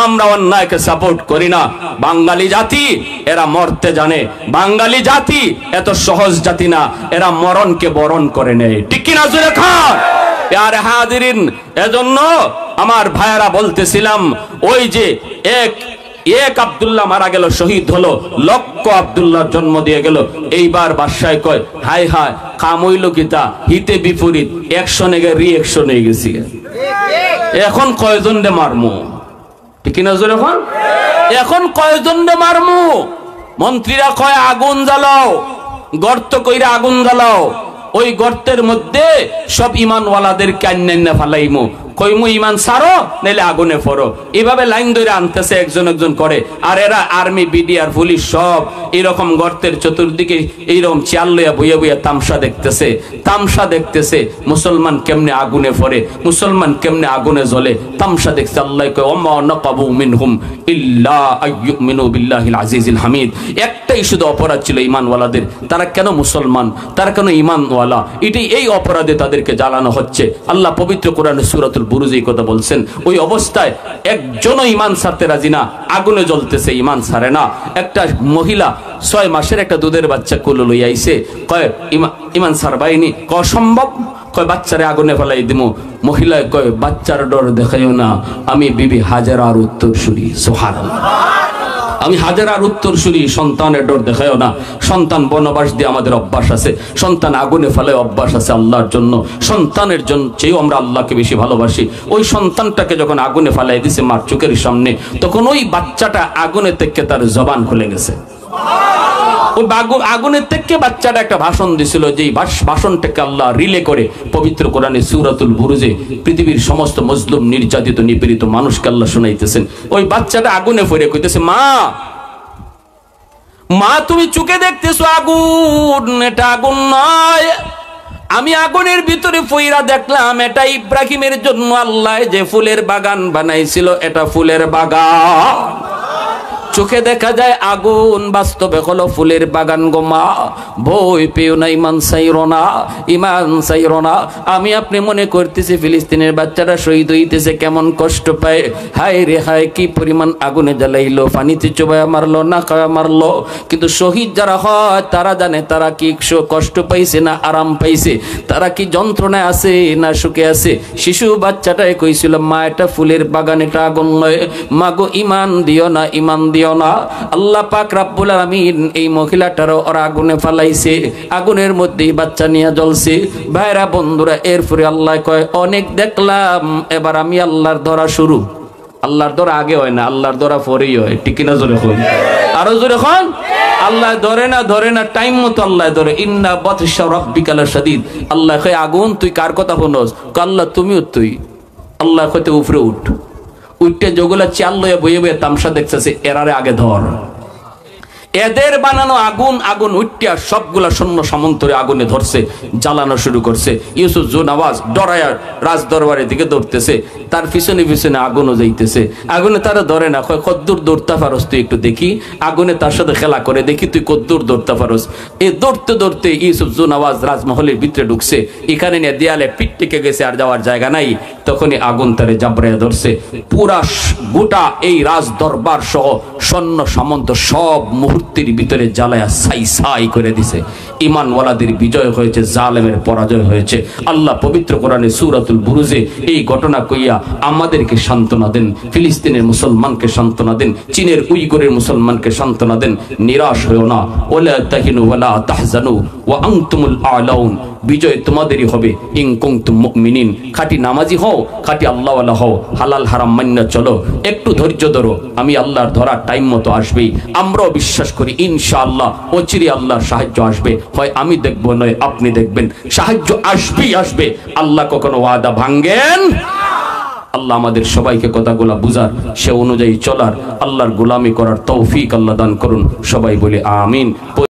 আমরা অন্যায়কে সাপোর্ট করি না। বাঙালি জাতি এরা মরতে জানে, বাঙালি জাতি এত সহজ জাতি না, এরা মরণকে বরণ করে নেয়। ঠিক কিনা? জোরে খান। আরে হাজিরিন, এজন্য আমার ভাইয়েরা বলতেছিলাম ওই যে এক আব্দুল্লাহ মারা গেল, শহীদ হলো, লক্ষ আব্দুল্লাহর জন্ম দিয়ে গেল। এইবার বাদশাহ কয় হায় হায় কাম হইল কিতা, হিতে বিপরীত, অ্যাকশনে গে রিঅ্যাকশন হয়ে গেছি। এখন কয়জন দে মারমু, ঠিক না জোরে? এখন কয়জন দে মারমু? মন্ত্রীরা কয় আগুন জ্বালাও, গর্ত কইরা আগুন জ্বালাও, ওই গর্তের মধ্যে সব ইমানওয়ালাদেরকে আন্যান্য ফালাইমু, কইমু ইমান সারো নাইলে আগুনে পড়ো। এভাবে লাইন ধরে আনতেছে একজন একজন করে। আর এরা আর্মি, বিডিআর, পুলিশ সব এরকম গর্তের চতুর্দিকে এইরকম চেয়ার লইয়া বইয়া বইয়া তামসা দেখতেছে মুসলমান কেমনে আগুনে পড়ে, মুসলমান কেমনে আগুনে জ্বলে, তামসা দেখছে। আল্লাহ কয় ওমা নাকাবু মিনহুম ইল্লা আইয়ুমিনু বিল্লাহিল আজিজিল হামিদ। একটাই শুধু অপরাধ ছিল ইমানওয়ালাদের, তারা কেন মুসলমান, তারা কেন ইমানওয়ালা, এটাই এই অপরাধে তাদেরকে জ্বালানো হচ্ছে। আল্লাহ পবিত্র কোরআনে সূরাতুল বুরুজে এই কথা বলছেন। ওই অবস্থায় একজনও ইমান ছাড়তে রাজি না, আগুনে জ্বলতেছে, ইমান ছাড়ে না। একটা মহিলা 6 মাসের একটা দুধের বাচ্চা কোলে লইয়া আইছে, কয় ইমান ছাড়বাইনি, কয় সম্ভব, কয় বাচ্চারে আগুনে ফেলাই দিমু। মহিলা কয় বাচ্চার ডর দেখাইও না, আমি বিবি হাজেরার উত্তরসূরি। সুবহানাল্লাহ, আমি হাজেরার উত্তরসূরি, সন্তানের ডর দেখায়ও না। সন্তান বনবাস দিয়ে আমাদের অভ্যাস আছে, সন্তান আগুনে ফেলে অভ্যাস আছে আল্লাহর জন্য। সন্তানের জন্য চেয়েও আমরা আল্লাহকে বেশি ভালোবাসি। ওই সন্তানটাকে যখন আগুনে ফেলাই দিছে মার চোখের সামনে, তখন ওই বাচ্চাটা আগুনে থেকে তার জবান খুলে গেছে। ওই আগুনের থেকে বাচ্চাটা একটা ভাষণ দিছিল, যে ভাষণটাকে আল্লাহ রিলে করে পবিত্র কোরআনে সূরাতুল বুরুজে পৃথিবীর সমস্ত মজলুম, নির্যাতিত, নিপীড়িত মানুষকে আল্লাহ শোনাইতেছেন। ওই বাচ্চাটা আগুনে পড়ে কইতেছে মা তুমি চোখে দেখতেছো আগুন, এটা আগুন নয়, আমি আগুনের ভিতরে ফইরা দেখলাম এটা ইব্রাহিমের জন্য আল্লাহ যে ফুলের বাগান বানাইছিল, এটা ফুলের বাগান। চোখে দেখা যায় আগুন, বাস্তবে হলো ফুলের বাগান গো মা। ভয় পেও না, ইমান চাইরো না, ইমান চাইরো না। আমি আপনি মনে করতেছি ফিলিস্তিনের বাচ্চারা শহীদ হইতেছে, কেমন কষ্ট পায়, হায় রে হায়, কি পরিমাণ আগুনে জ্বালাইলো, পানিতে চোবায়া মারলো, না খাওয়া মারলো। কিন্তু শহীদ যারা হয় তারা জানে তারা কি কষ্ট পাইছে না আরাম পাইছে, তারা কি যন্ত্রণায় আছে না সুখে আছে। শিশু বাচ্চাটাই কইছিল মা এটা ফুলের বাগান, এটা আগুন নয়। মা গো ইমান দিও না, ইমান দিও না। আল্লাহ পাক রব্বুল আলামিন এই মহিলাটারও ওরা আগুনে ফালাইছে, আগুনের মধ্যেই বাচ্চা নিয়ে জ্বলছে। ভাইরা বন্ধুরা, এরপরে আল্লাহ কয় অনেক দেখলাম, এবার আমি আল্লাহর ধরা শুরু। আল্লাহর ধরা আগে হয় না, আল্লাহর ধরা পরেই হয়, ঠিক কিনা জোরে হন, আরো জোরে হন। আল্লাহ ধরে না টাইম মতো আল্লাহ ধরে। ইন্না বাতশা রাব্বিকা লাশাদীদ। আল্লাহ কয় আগুন তুই কার কথা শুনস? আল্লাহ তুমিও তুই। আল্লাহ কইতে উপরে উঠতে যেগুলা চাল লয়ে বইয়ে বইয়ে তামসা দেখতেছে, এরারে আগে ধর। এদের বানানো আগুন উঠিয়া সবগুলা সৈন্য সামন্তরে আগুনে ধরছে, জ্বালানো শুরু করছে। ইউসুফ জু নওয়াজ ডরায়া রাজ দরবারের দিকে দৌড়তেছে, তার পিছনে পিছনে আগুনও যাইতেছে। আগুনে তারা ধরে না, কদ্দূর দৌড়তে পারস তুই, একটু দেখি। আগুনে তার সাথে খেলা করে দেখি তুই কদ্দূর দৌড়তে পারস। দৌড়তে দৌড়তে ইউসুফ জু নওয়াজ রাজমহলের ভিতরে ঢুকছে, এখানে নিয়ে দেয়ালে পিঠ টেকে গেছে, আর যাওয়ার জায়গা নাই। তখনই আগুন তারে জাবড়াইয়া ধরছে। পুরা গোটা এই রাজ দরবার সহ সৈন্য সামন্ত সব মুহূর্তের ভিতরে জ্বালায়া ছাই ছাই করে দিছে। ইমানওয়ালাদের বিজয় হয়েছে, জালেমের পরাজয় হয়েছে। আল্লাহ পবিত্র কোরআনে সূরাতুল বুরুজে এই ঘটনা কইয়া আমাদেরকে সান্ত্বনা দেন, ফিলিস্তিনের মুসলমানকে সান্ত্বনা দেন, চীনের উইগুরের মুসলমানকে সান্ত্বনা দেন। নিরাশ হও না, ওয়ালা তাহিনু ওয়ালা তাহজানু ওয়া আনতুমুল আলাউন। বিজয় তোমাদেরই হবে ইন কুনতুম মুমিনিন। খাঁটি নামাজি হও, খাঁটি আল্লাহওয়ালা হও, হালাল হারাম মান্য চলো, একটু ধৈর্য ধরো, আমি আল্লাহর ধরা টাইম মতো আসবেই। আমরাও বিশ্বাস করি ইনশাআল্লাহ অচিরে আল্লাহর সাহায্য আসবে। হয় আমি দেখব, নয় আপনি দেখবেন, সাহায্য আসবেই আসবে। আল্লাহ কখনো ওয়াদা ভাঙ্গেন। আল্লাহ আমাদের সবাইকে কথাগুলা বুঝার, সে অনুযায়ী চলার, আল্লাহর গোলামি করার তৌফিক আল্লাহ দান করুন। সবাই বলে আমিন।